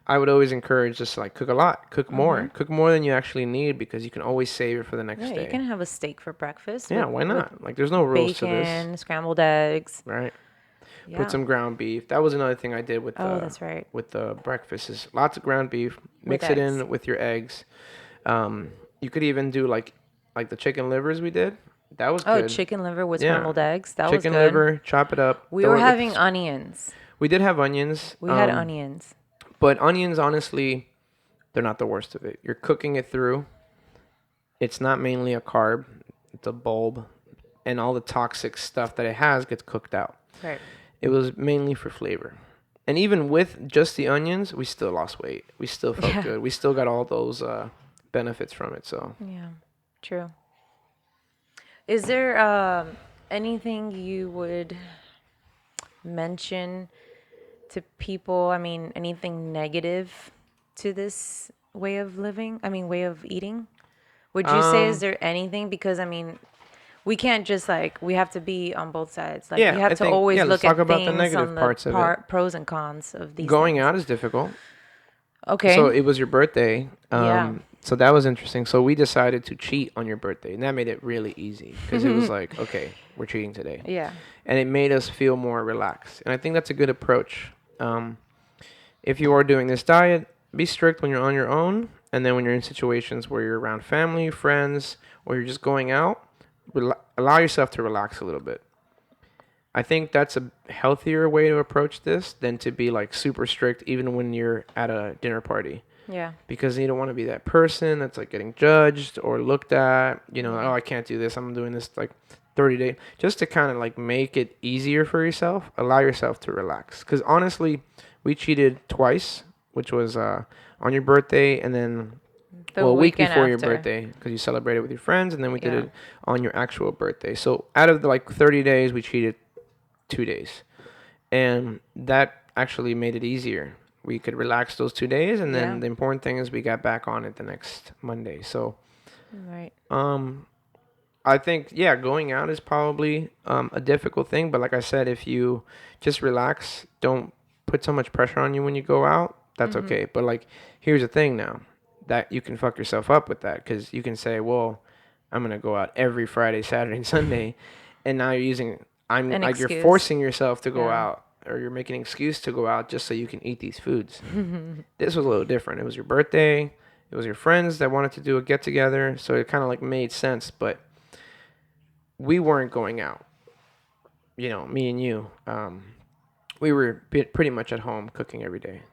I would always encourage just like cook a lot, Mhm. cook more than you actually need because you can always save it for the next Yeah, you day. can have a steak for breakfast Yeah, with why not? Like there's no rules to this, bacon, scrambled eggs. right? Put Yeah. some ground beef. That was another thing I did Oh, that's right. with the breakfast is lots of ground beef. With Mix it eggs. in with your eggs. You could even do like the chicken livers we did. That was Oh, good. chicken liver with Yeah, scrambled eggs. That was chicken good. liver. Chop it up. We Throw were it having with. onions. We did have onions. We had onions. But onions, honestly, they're not the worst of it. You're cooking it through. It's not mainly a carb. It's a bulb, and all the toxic stuff that it has gets cooked out. Right. It was mainly for flavor. And even with just the onions, we still lost weight. We still felt Yeah. good. We still got all those benefits from it. So, Yeah. True. Is there anything you would mention to people? I mean, anything negative to this way of living? I mean, way of eating? Would you say, is um, there anything? Because, I mean, we can't just like, we have to be on both sides. Like, you yeah, have I to think, always yeah, let's look talk at about the things negative on the parts of it. pros and cons of these Going things. out is difficult. So Okay. it was your birthday. Yeah. So that was interesting. So we decided to cheat on your birthday, and that made it really easy because it was like, okay, we're cheating today, Yeah. and it made us feel more relaxed. And I think that's a good approach. If you are doing this diet, be strict when you're on your own, and then when you're in situations where you're around family, friends, or you're just going out, allow yourself to relax a little bit. I think that's a healthier way to approach this than to be like super strict even when you're at a dinner party Yeah. because you don't want to be that person that's like getting judged or looked at, Yeah. oh, I can't do this. I'm doing this like 30 days just to kind of like make it easier for yourself. Allow yourself to relax cuz honestly, we cheated twice, which was on your birthday and then The well, a week weekend before your after. birthday because you celebrated with your friends and then we did Yeah. it on your actual birthday. So out of the like 30 days, we cheated 2 days. And that actually made it easier. We could relax those 2 days, and then Yeah. the important thing is we got back on it the next Monday. So, Right. um, I think yeah, going out is probably a difficult thing. But like I said, if you just relax, don't put so much pressure on you when you go out. That's Mhm. okay. But like, here's the thing now: that you can fuck yourself up with that, because you can say, well, I'm gonna go out every Friday, Saturday, and Sunday, and now you're using I'm An like you're excuse. forcing yourself to go Yeah. out, or you're making an excuse to go out just so you can eat these foods. This was a little different. It was your birthday. It was your friends that wanted to do a get together, so it kind of like made sense. But we weren't going out. Me and you. We were pretty much at home cooking every day,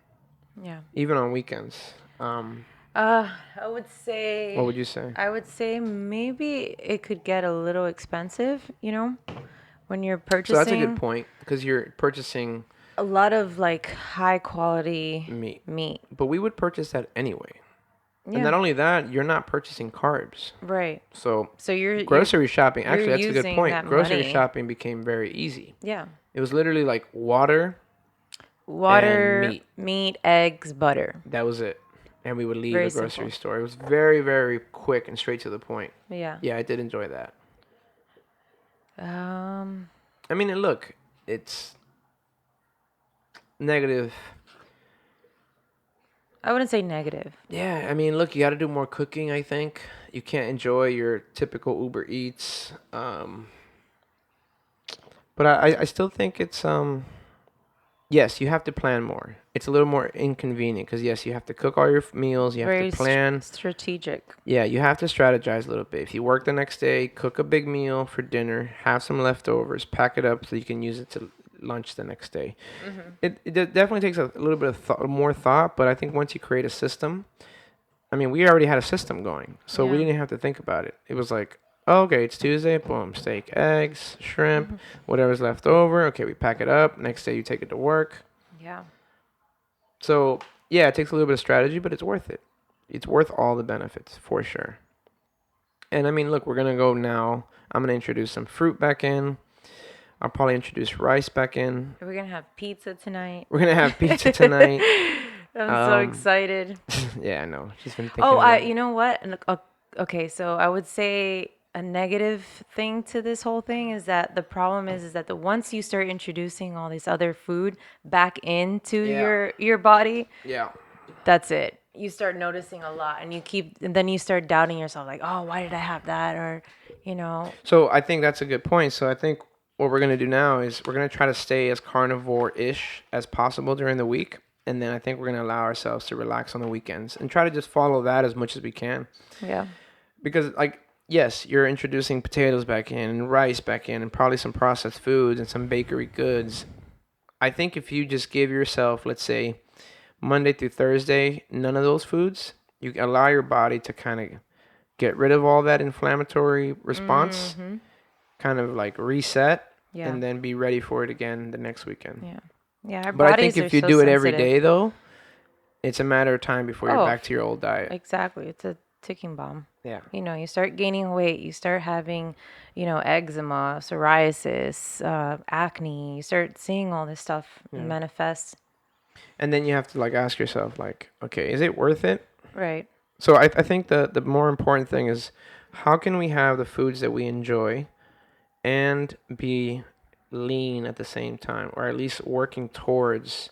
Yeah. even on weekends. I would say, What would you say? maybe it could get a little expensive, when you're So that's a good purchasing point, because you're purchasing a lot of like high quality meat. meat. But we would purchase that anyway. And Yeah, not only that, you're not purchasing carbs. right. So So grocery shopping, you're actually, that's a good using that point. Grocery money. shopping became very easy. Yeah. It was literally like water and Water, meat. meat, eggs, butter. That was it. And we would leave Very the grocery simple. store. It was very, very quick and straight to the point. Yeah. Yeah, I did enjoy that. Um, I mean, and look, it's negative. I wouldn't say negative. Yeah, I mean, look, you got to do more cooking, I think. You can't enjoy your typical Uber Eats. But I still think it's yes, you have to plan more. It's a little more inconvenient because yes, you have to cook all your meals. You have to Very plan. strategic. Yeah, you have to strategize a little bit. If you work the next day, cook a big meal for dinner, have some leftovers, pack it up so you can use it to lunch the next day. It definitely takes a little bit of more thought, but I think once you create a system, I mean, we already had a system going, so we Yeah. didn't have to think about it. It was like, oh, okay, it's Tuesday, boom, steak, eggs, shrimp, whatever's left over. Okay, we pack it up. Next day, you take it to work. Yeah. So yeah, it takes a little bit of strategy, but it's worth it. It's worth all the benefits for sure. And I mean, look, we're gonna go now. I'm gonna introduce some fruit back in. I'll probably introduce rice back in. We're gonna have pizza tonight. We're gonna have pizza tonight. I'm so Um, excited. yeah, I know. She's been Oh, thinking about you it. know what? Okay, so I would say a negative thing to this whole thing is that the problem is that once you start introducing all this other food back into Yeah, your body, yeah. that's it. You start noticing a lot, and then you start doubting yourself, like, oh, why did I have that? Or, you know, So I think that's a good point. So I think what we're gonna do now is we're gonna try to stay as carnivore-ish as possible during the week, and then I think we're gonna allow ourselves to relax on the weekends and try to just follow that as much as we can. yeah, Because like yes, you're introducing potatoes back in and rice back in and probably some processed foods and some bakery goods. I think if you just give yourself, let's say, Monday through Thursday, none of those foods, you allow your body to kind of get rid of all that inflammatory response, kind of like reset, yeah, and then be ready for it again the next weekend. yeah, yeah. Our But I think bodies are if you so do it every sensitive. day though, it's a matter of time before you're Oh, back to your old diet. exactly. It's a ticking bomb. Yeah. You start gaining weight, you start having, eczema, psoriasis, acne. You start seeing all this stuff Yeah. manifest. And then you have to like ask yourself like, okay, is it worth it? Right. So I think the more important thing is how can we have the foods that we enjoy and be lean at the same time, or at least working towards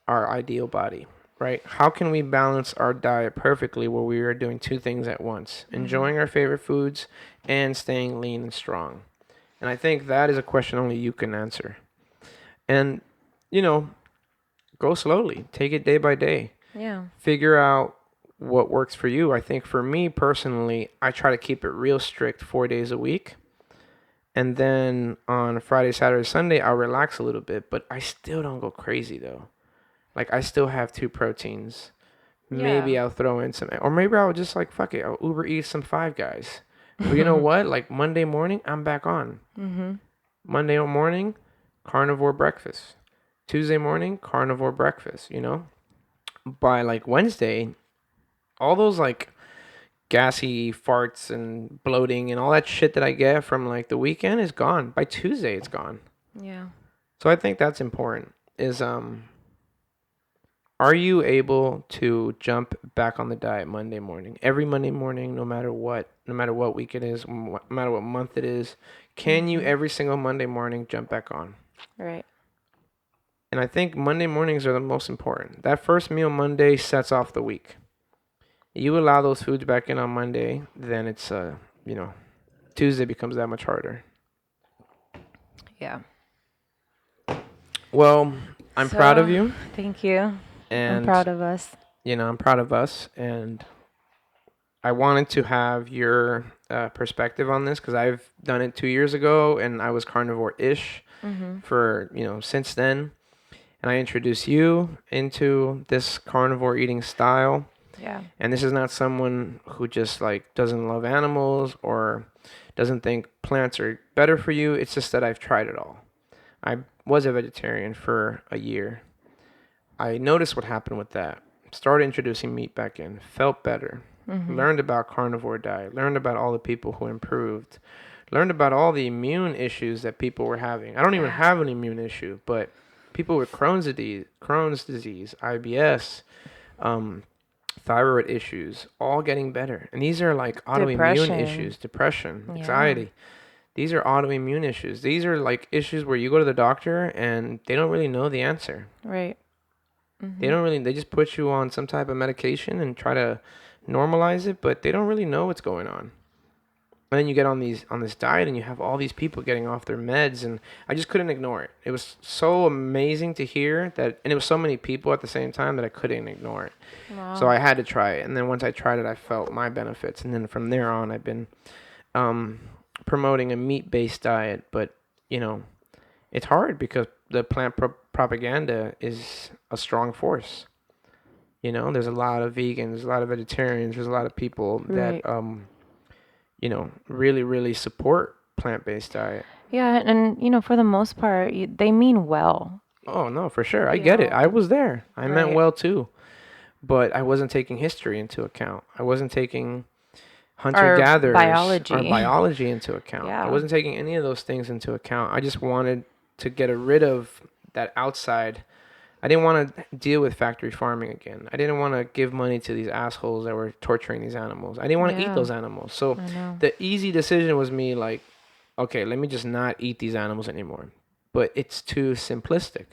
our ideal body, right? How can we balance our diet perfectly where we are doing two things at once, enjoying our favorite foods and staying lean and strong? And I think that is a question only you can answer. And, you know, go slowly, take it day by day, Yeah. figure out what works for you. I think for me personally, I try to keep it real strict 4 days a week. And then on Friday, Saturday, Sunday, I'll relax a little bit, but I still don't go crazy though. Like I still have two proteins. Yeah. Maybe I'll throw in some, or maybe I'll just like fuck it. I'll Uber eat some Five Guys. But you know what? Like Monday morning, I'm back on. Monday morning, carnivore breakfast. Tuesday morning, carnivore breakfast. By like Wednesday, all those like gassy farts and bloating and all that shit that I get from like the weekend is gone. By Tuesday, it's gone. Yeah. So I think that's important. Is Are you able to jump back on the diet Monday morning? Every Monday morning, no matter what week it is, no matter what month it is, can you every single Monday morning jump back on? Right. And I think Monday mornings are the most important. That first meal Monday sets off the week. You allow those foods back in on Monday, then it's you know, Tuesday becomes that much harder. Yeah. Well, I'm proud of So, you, thank you. I'm and proud of us. I'm proud of us, and I wanted to have your perspective on this because I've done it 2 years ago, and I was carnivore-ish Mhm. for since then, and I introduced you into this carnivore eating style. Yeah. And this is not someone who just like doesn't love animals or doesn't think plants are better for you. It's just that I've tried it all. I was a vegetarian for a year. I noticed what happened with that. Started introducing meat back in, felt better. Mhm. Learned about carnivore diet, learned about all the people who improved, learned about all the immune issues that people were having. I don't even Yeah. have an immune issue, but people with Crohn's disease, IBS, um, thyroid issues, all getting better. And these are like autoimmune Depression. issues, depression, Yeah. anxiety. These are autoimmune issues. These are like issues where you go to the doctor and they don't really know the answer. Right. They Mhm. don't really, they just put you on some type of medication and try to normalize it, but they don't really know what's going on. And then you get on this diet and you have all these people getting off their meds, and I just couldn't ignore it. It was so amazing to hear that, and it was so many people at the same time that I couldn't ignore it. So Wow. I had to try it, and then once I tried it, I felt my benefits, and then from there on, I've been um, promoting a meat-based diet. But you know, it's hard because the propaganda is a strong force. There's a lot of vegans, a lot of vegetarians, there's a lot of people that Right. really really support plant-based diet. Yeah, and for the most part, they mean well. Oh no, for sure, I You get it. know. I was there. I meant Right. well too, but I wasn't taking history into account. I wasn't taking hunter Our gatherers or biology. biology into account. I Yeah. wasn't taking any of those things into account. I just wanted to get rid of that outside. I didn't want to deal with factory farming again. I didn't want to give money to these assholes that were torturing these animals. I didn't want to eat Yeah. those animals. So I know. the easy decision was me like, okay, let me just not eat these animals anymore. But it's too simplistic.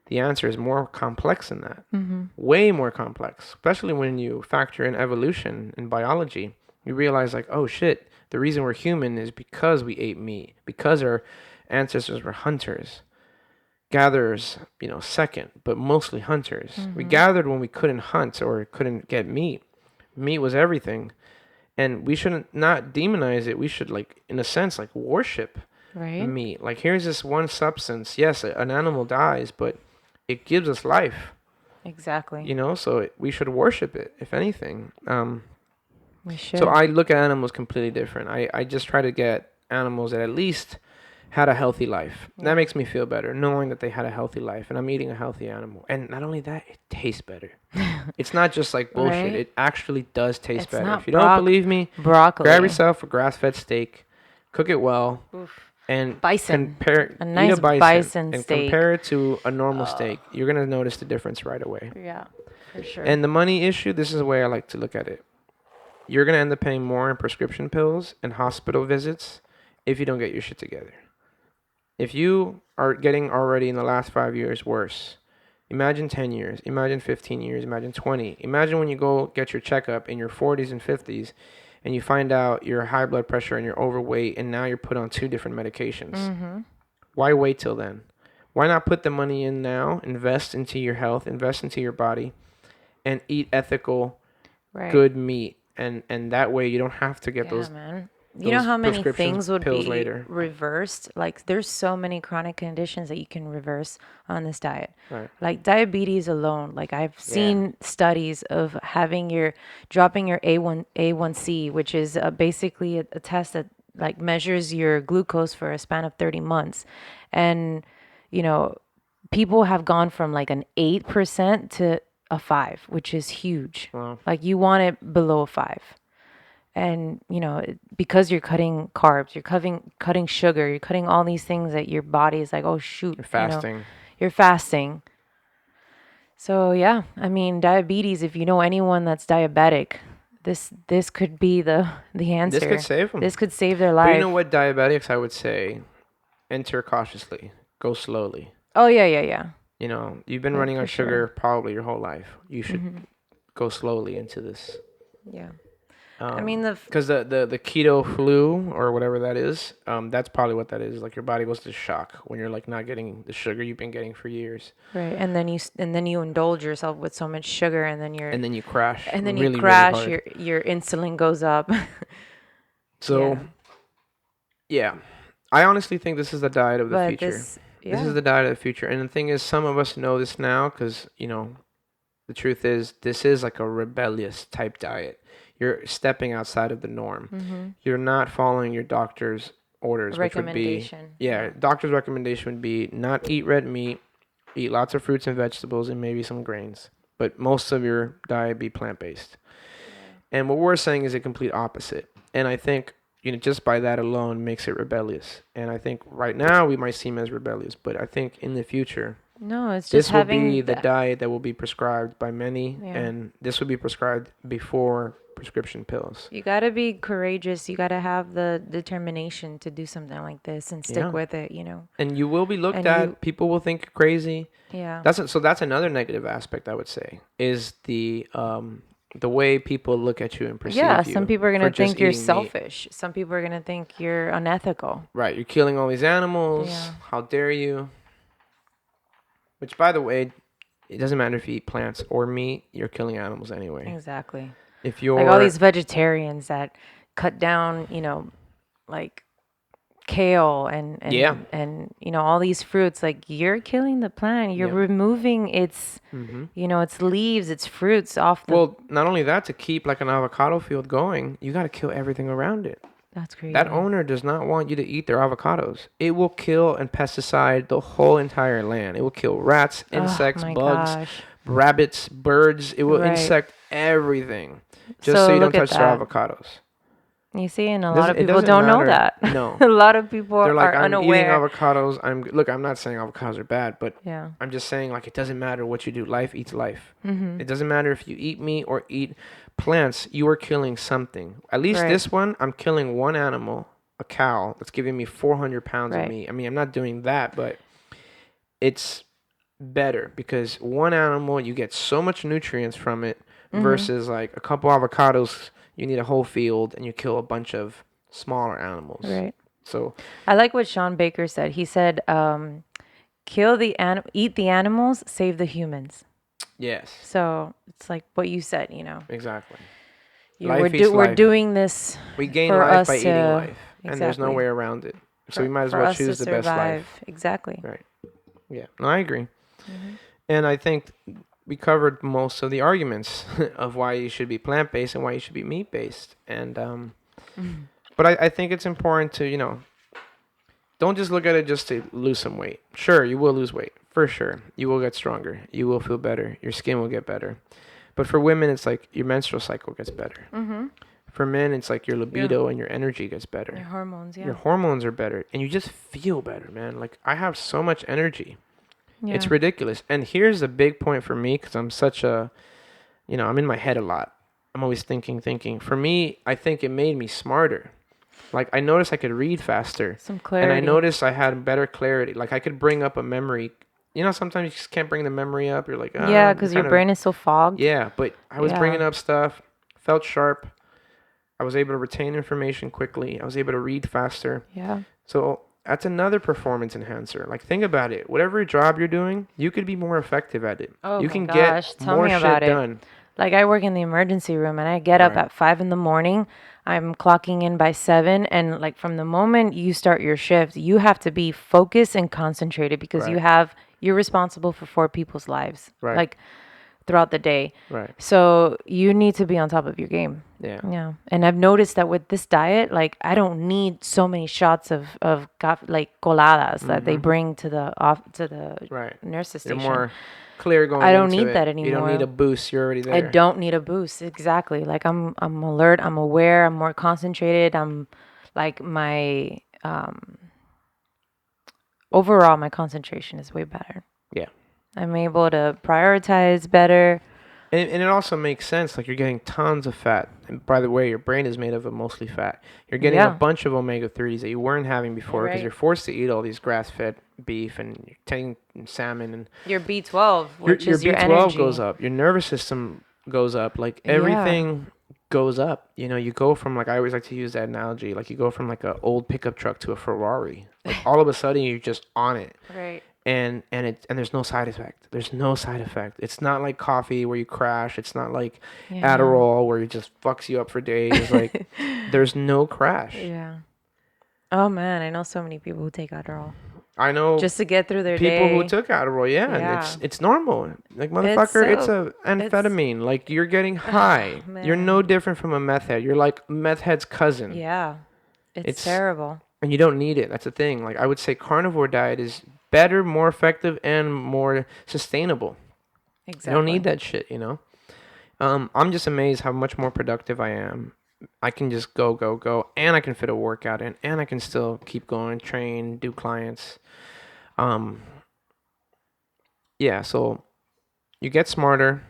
The answer is more complex than that. Mhm. Way more complex, especially when you factor in evolution and biology. You realize, like, oh shit, the reason we're human is because we ate meat, because our ancestors were hunters, gatherers, second, but mostly hunters. We Mhm. gathered when we couldn't hunt or couldn't get meat. Meat was everything. And we shouldn't not demonize it. We should, like, in a sense, like, worship Right? meat. Like, here's this one substance. Yes, an animal dies, but it gives us life. Exactly. So we should worship it, if anything. We So should. I look at animals completely different. I just try to get animals that at least had a healthy life. That Yeah. makes me feel better, knowing that they had a healthy life, and I'm eating a healthy animal. And not only that, it tastes better. It's not just like bullshit. Right? It actually does taste It's better. If not you don't believe me, grab broccoli. yourself a grass-fed steak, cook it well, Oof. and Bison. compare. A Eat a nice bison bison and steak. compare it to a normal Oh, steak. You're gonna notice the difference right away. yeah, for sure. And the money issue, this is the way I like to look at it. You're going to end up paying more in prescription pills and hospital visits if you don't get your shit together. If you are getting already in the last 5 years worse, imagine 10 years, imagine 15 years, imagine 20. Imagine when you go get your checkup in your 40s and 50s and you find out you're high blood pressure and you're overweight and now you're put on two different medications. Mm-hmm. Why wait till then? Why not put the money in now, invest into your health, invest into your body, and eat ethical, Right. good meat, and that way you don't have to get Yeah, those man. You know those how many prescription things would pills be later. reversed? Like, there's so many chronic conditions that you can reverse on this diet. Right. Like diabetes alone. Like, I've Yeah. seen studies of having dropping your A1C, which is basically a test that like measures your glucose for a span of 30 months. And, you know, people have gone from like an 8% to a 5, which is huge. Well, Like, you want it below a 5. And because you're cutting carbs, you're cutting sugar, you're cutting all these things that your body is like, oh shoot, you're fasting. you're fasting. So yeah, I mean, diabetes, if you know anyone that's diabetic, this could be the This could answer. save them. This could save their But you know life. what, diabetics, I would say, enter cautiously. Go slowly. Oh yeah, yeah, yeah. You've been running on For sure. sugar probably your whole life. You should Hmm. go slowly into this. Yeah. I mean the Because the keto flu or whatever that is, that's probably what that is. Like your body goes to shock when you're like not getting the sugar you've been getting for years, right, and then you indulge yourself with so much sugar, and then and then you crash you really really crash. hard. Your insulin goes up. So Yeah, yeah, I honestly think this is the diet of the but future. this, This is yeah, the diet of the future, and the thing is, some of us know this now because the truth is this is like a rebellious type diet. You're stepping outside of the norm. mm-hmm. You're not following your doctor's orders, which would be, Recommendation. yeah, Yeah, doctor's recommendation would be not eat red meat, eat lots of fruits and vegetables, and maybe some grains. But most of your diet be plant based. And what we're saying is a complete opposite. And I think just by that alone makes it rebellious. And I think right now we might seem as rebellious, but I think in the future no, it's just this will be having the that. diet that will be prescribed by many, Yeah. and this will be prescribed before prescription pills. You got to be courageous. You got to have the determination to do something like this and stick Yeah. with it, you know. And you will be looked And you, at. People will think you're crazy. yeah. That's another negative aspect I would say is the way people look at you and Yeah, perceive some you people are going for to just think you're eating meat. selfish. Some people are going to think you're unethical. Right, you're killing all these animals. Yeah, How dare you? Which, by the way, it doesn't matter if you eat plants or meat. You're killing animals anyway. exactly. If Like all you're these vegetarians that cut down, like kale yeah. and all these fruits, like you're killing the plant. You're Yep. removing its, Mm-hmm. its leaves, its fruits off the. Well, not only that, to keep like an avocado field going, you got to kill everything around it. That's That crazy. owner does not want you to eat their avocados. It will kill and pesticide the whole entire land. It will kill rats, Oh insects, my bugs, gosh. rabbits, birds. It will Right. insect everything just so So you don't look at touch their that. avocados. You see, and a lot of It people doesn't don't know matter. that. No. A lot of people They're like, are I'm eating unaware. avocados. Look, I'm not saying avocados are bad, but Yeah. I'm just saying like it doesn't matter what you do. Life eats life. Mm-hmm. It doesn't matter if you eat meat or eat plants. You are killing something. At least Right. this one, I'm killing one animal, a cow, that's giving me 400 pounds of Right. meat. I mean, I'm not doing that, but it's better because one animal you get so much nutrients from it versus like a couple avocados, you need a whole field and you kill a bunch of smaller animals. Right. So I like what Sean Baker said. He said, eat the animals, save the humans. yes, So it's like what you said, exactly. we're Life eats we're life. doing this We gain for life by us eating to life, and there's no exactly way around it. So we might as for well us to choose the best survive. life. Exactly. Right. Yeah. No, I agree. And I think we covered most of the arguments of why you should be plant-based and why you should be meat-based. And but I think it's important to don't just look at it just to lose some weight. Sure, you will lose weight for sure. You will get stronger. You will feel better. Your skin will get better. But for women, it's like your menstrual cycle gets better. Mm-hmm. For men, it's like your libido and your energy gets better. Your hormones, yeah. Your hormones are better, and you just feel better, man. Like I have so much energy. Yeah. It's ridiculous. And here's the big point for me, because I'm such a, I'm in my head a lot. I'm always thinking. For me, I think it made me smarter. Like I noticed I could read faster, Some clarity. and I noticed I had better clarity. Like I could bring up a memory. Sometimes you just can't bring the memory up. You're like, Yeah, because your brain is so fogged. Yeah, but I was bringing Yeah. up stuff, felt sharp. I was able to retain information quickly. I was able to read faster. Yeah. So that's another performance enhancer. Like think about it. Whatever job you're doing, you could be more effective at it. Oh You my can gosh, get tell more me shit about it. done. Like I work in the emergency room and I get up Right. at 5 in the morning. I'm clocking in by 7, and like from the moment you start your shift, you have to be focused and concentrated because Right. you're responsible for 4 people's lives. Right. Like throughout the day. Right. So you need to be on top of your game. Yeah. Yeah. And I've noticed that with this diet, like I don't need so many shots of like coladas that they bring to the Right. nurses You're station. more clear going I don't into need it. that You don't need anymore. a boost. You're already there. I don't need a boost. Exactly. Like I'm alert, I'm aware, I'm more concentrated. I'm like my overall my concentration is way better. Yeah. I'm able to prioritize better. And it also makes sense. Like you're getting tons of fat. And by the way, your brain is made of mostly fat. You're getting a Yeah. bunch of omega-3s that you weren't having before because Right. you're forced to eat all these grass-fed beef and you're taking salmon and Your B12, which your is your B12 energy. goes up. Your nervous system goes up. Like Yeah. everything goes up. You go from, like, I always like to use that analogy, like you go from like a old pickup truck to a Ferrari. Like all of a sudden you're just on it. Right. And there's no side effect. There's no side effect. It's not like coffee where you crash. It's not like Yeah. Adderall where it just fucks you up for days. Like there's no crash. Yeah. Oh man, I know so many people who take Adderall I know just to get through their people who day. took Adderall, yeah, and Yeah. it's normal. Like, It's motherfucker, it's so a it's amphetamine. Like, you're getting oh high. You're no man. different from a meth head. You're like meth head's cousin. Yeah. It's It's terrible. and you don't need it. That's the thing. Like, I would say carnivore diet is better, more effective, and more sustainable. You don't need Exactly. that shit. I'm just amazed how much more productive I am. I can just go, go, go, and I can fit a workout in, and I can still keep going, train, do clients. Um, yeah. So you get smarter.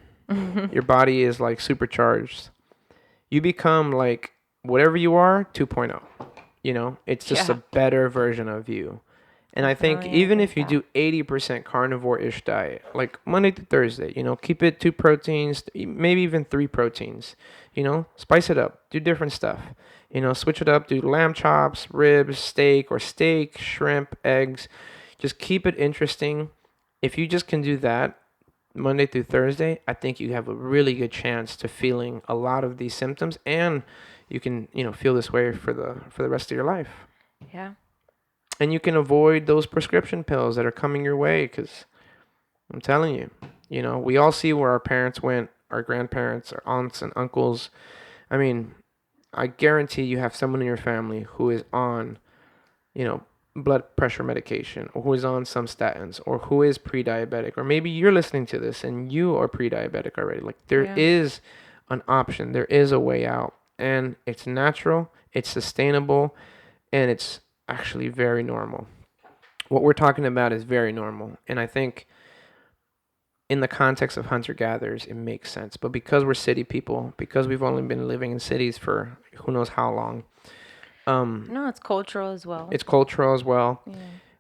Your body is like supercharged. You become like whatever you are 2.0. It's just a Yeah. better version of you. And I think Definitely even agree with if you that. do 80% carnivore-ish diet, like Monday to Thursday, keep it 2 proteins, maybe even 3 proteins, spice it up, do different stuff, switch it up, do lamb chops, ribs, steak, shrimp, eggs, just keep it interesting. If you just can do that Monday through Thursday, I think you have a really good chance to feeling a lot of these symptoms, and you can, feel this way for the rest of your life. Yeah. And you can avoid those prescription pills that are coming your way, because I'm telling you, we all see where our parents went, our grandparents, our aunts and uncles. I mean, I guarantee you have someone in your family who is on, you know, blood pressure medication, or who is on some statins, or who is pre-diabetic, or maybe you're listening to this and you are pre-diabetic already. Like, there Yeah. is an option, there is a way out, and it's natural, it's sustainable, and it's actually very normal. What we're talking about is very normal, and I think in the context of hunter gatherers it makes sense. But because we're city people, because we've only been living in cities for who knows how long, um No, it's cultural as well. it's cultural as well. Yeah.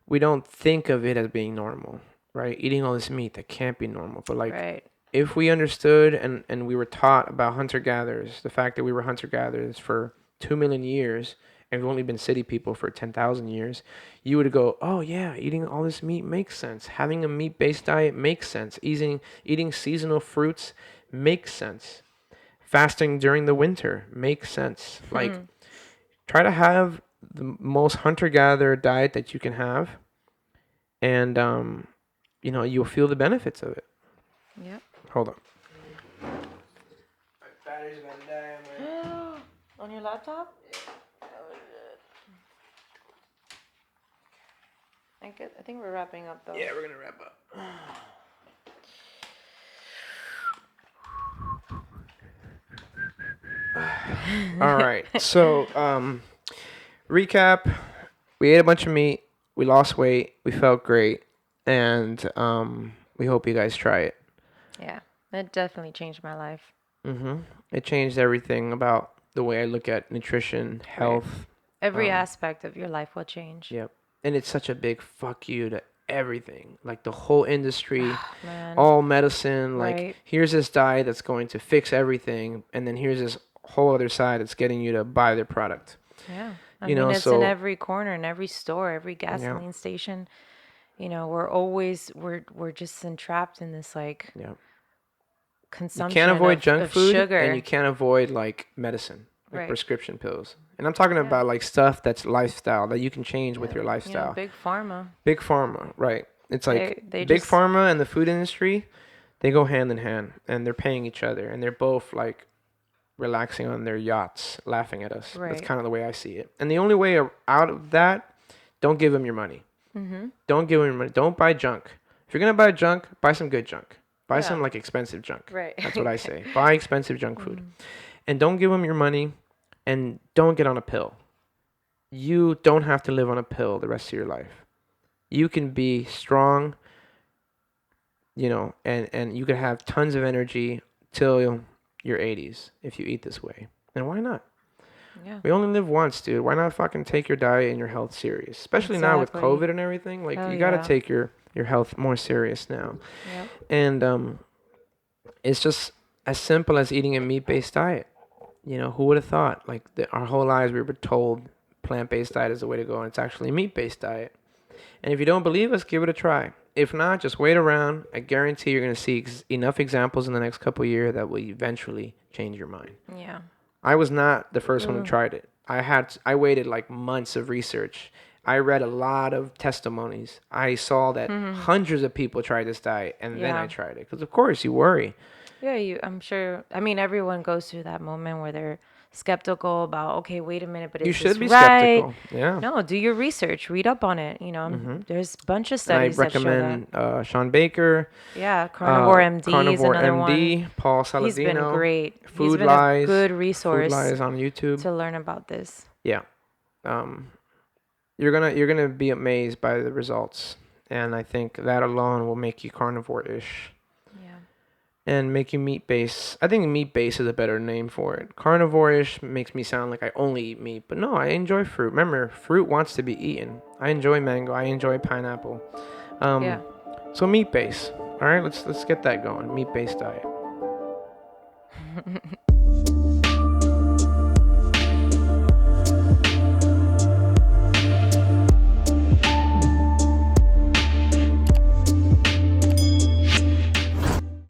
We don't think of it as being normal, right? Eating all this meat, that can't be normal. But like, Right. if we understood and we were taught about hunter gatherers, the fact that we were hunter gatherers for 2 million years, and we've only been city people for 10,000 years, you would go, oh yeah, eating all this meat makes sense. Having a meat based diet makes sense. Eating seasonal fruits makes sense. Fasting during the winter makes sense. Like, try to have the most hunter gatherer diet that you can have, and you'll feel the benefits of it. Yep. Hold on. My battery's about to die On your laptop? I think we're wrapping up though. Yeah, we're gonna wrap up. All right. So, recap: we ate a bunch of meat, we lost weight, we felt great, and we hope you guys try it. Yeah. It definitely changed my life. It changed everything about the way I look at nutrition, Right. health. Every Um, aspect of your life will change. yep. And it's such a big fuck you to everything, like the whole industry, Man. all medicine. Like, Right. here's this diet that's going to fix everything, and then here's this whole other side that's getting you to buy their product. Yeah. I You mean, know, it's in so every corner, in every store, every yeah, gasoline station. We're just entrapped in this like yeah. You can't consumption avoid junk of food, and you sugar. can't avoid like medicine, like Right. prescription pills. And I'm talking Yeah. about like stuff that's lifestyle that you can change with Yeah. your lifestyle. Big pharma. Big pharma, right? It's like They big just pharma and the food industry, they go hand in hand, and they're paying each other, and they're both like relaxing on their yachts, laughing at us. That's right. kind of the way I see it. And the only way out of that, don't give them your money. Mhm. Don't give them your money. Don't buy junk. If you're gonna buy junk, buy some good junk. Buy some Yeah. like expensive junk. Right. That's what I say. Buy expensive junk food, and don't give them your money, and don't get on a pill. You don't have to live on a pill the rest of your life. You can be strong, and you can have tons of energy till your 80s if you eat this way. And why not? Yeah. We only live once, dude. Why not fucking take your diet and your health serious? Especially now with Exactly. COVID and everything. Like, Hell you got to yeah. take your health more serious now. Yep. And it's just as simple as eating a meat-based diet. You know, who would have thought? Like our whole lives we were told plant-based diet is the way to go, and it's actually a meat-based diet. And if you don't believe us, give it a try. If not, just wait around. I guarantee you're going to see enough examples in the next couple of years that will eventually change your mind. Yeah. I was not the first one who Ooh. tried it. I waited like months of research. I read a lot of testimonies. I saw that hundreds of people tried this diet, and then I Yeah. tried it. Because of course you worry. Yeah, I'm sure. I mean, everyone goes through that moment where they're skeptical about, okay, wait a minute, but You is this should be right? skeptical. Yeah. No, do your research, read up on it. hmm There's a bunch of And I studies that show that. recommend Sean Baker, Yeah, Carnivore MD is Carnivore another one. MD, Paul He's been Saladino, great. He's Food been a Lies, good Food resource Lies on YouTube. to learn about this. Yeah. Um, you're gonna be amazed by the results, and I think that alone will make you carnivore-ish Yeah. and make you meat-based. I think meat-based is a better name for it. Carnivore-ish makes me sound like I only eat meat, but no, I enjoy fruit. Remember, fruit wants to be eaten. I enjoy mango. I enjoy pineapple. Um, Yeah. so meat-based. All right, let's get that going. Meat-based diet.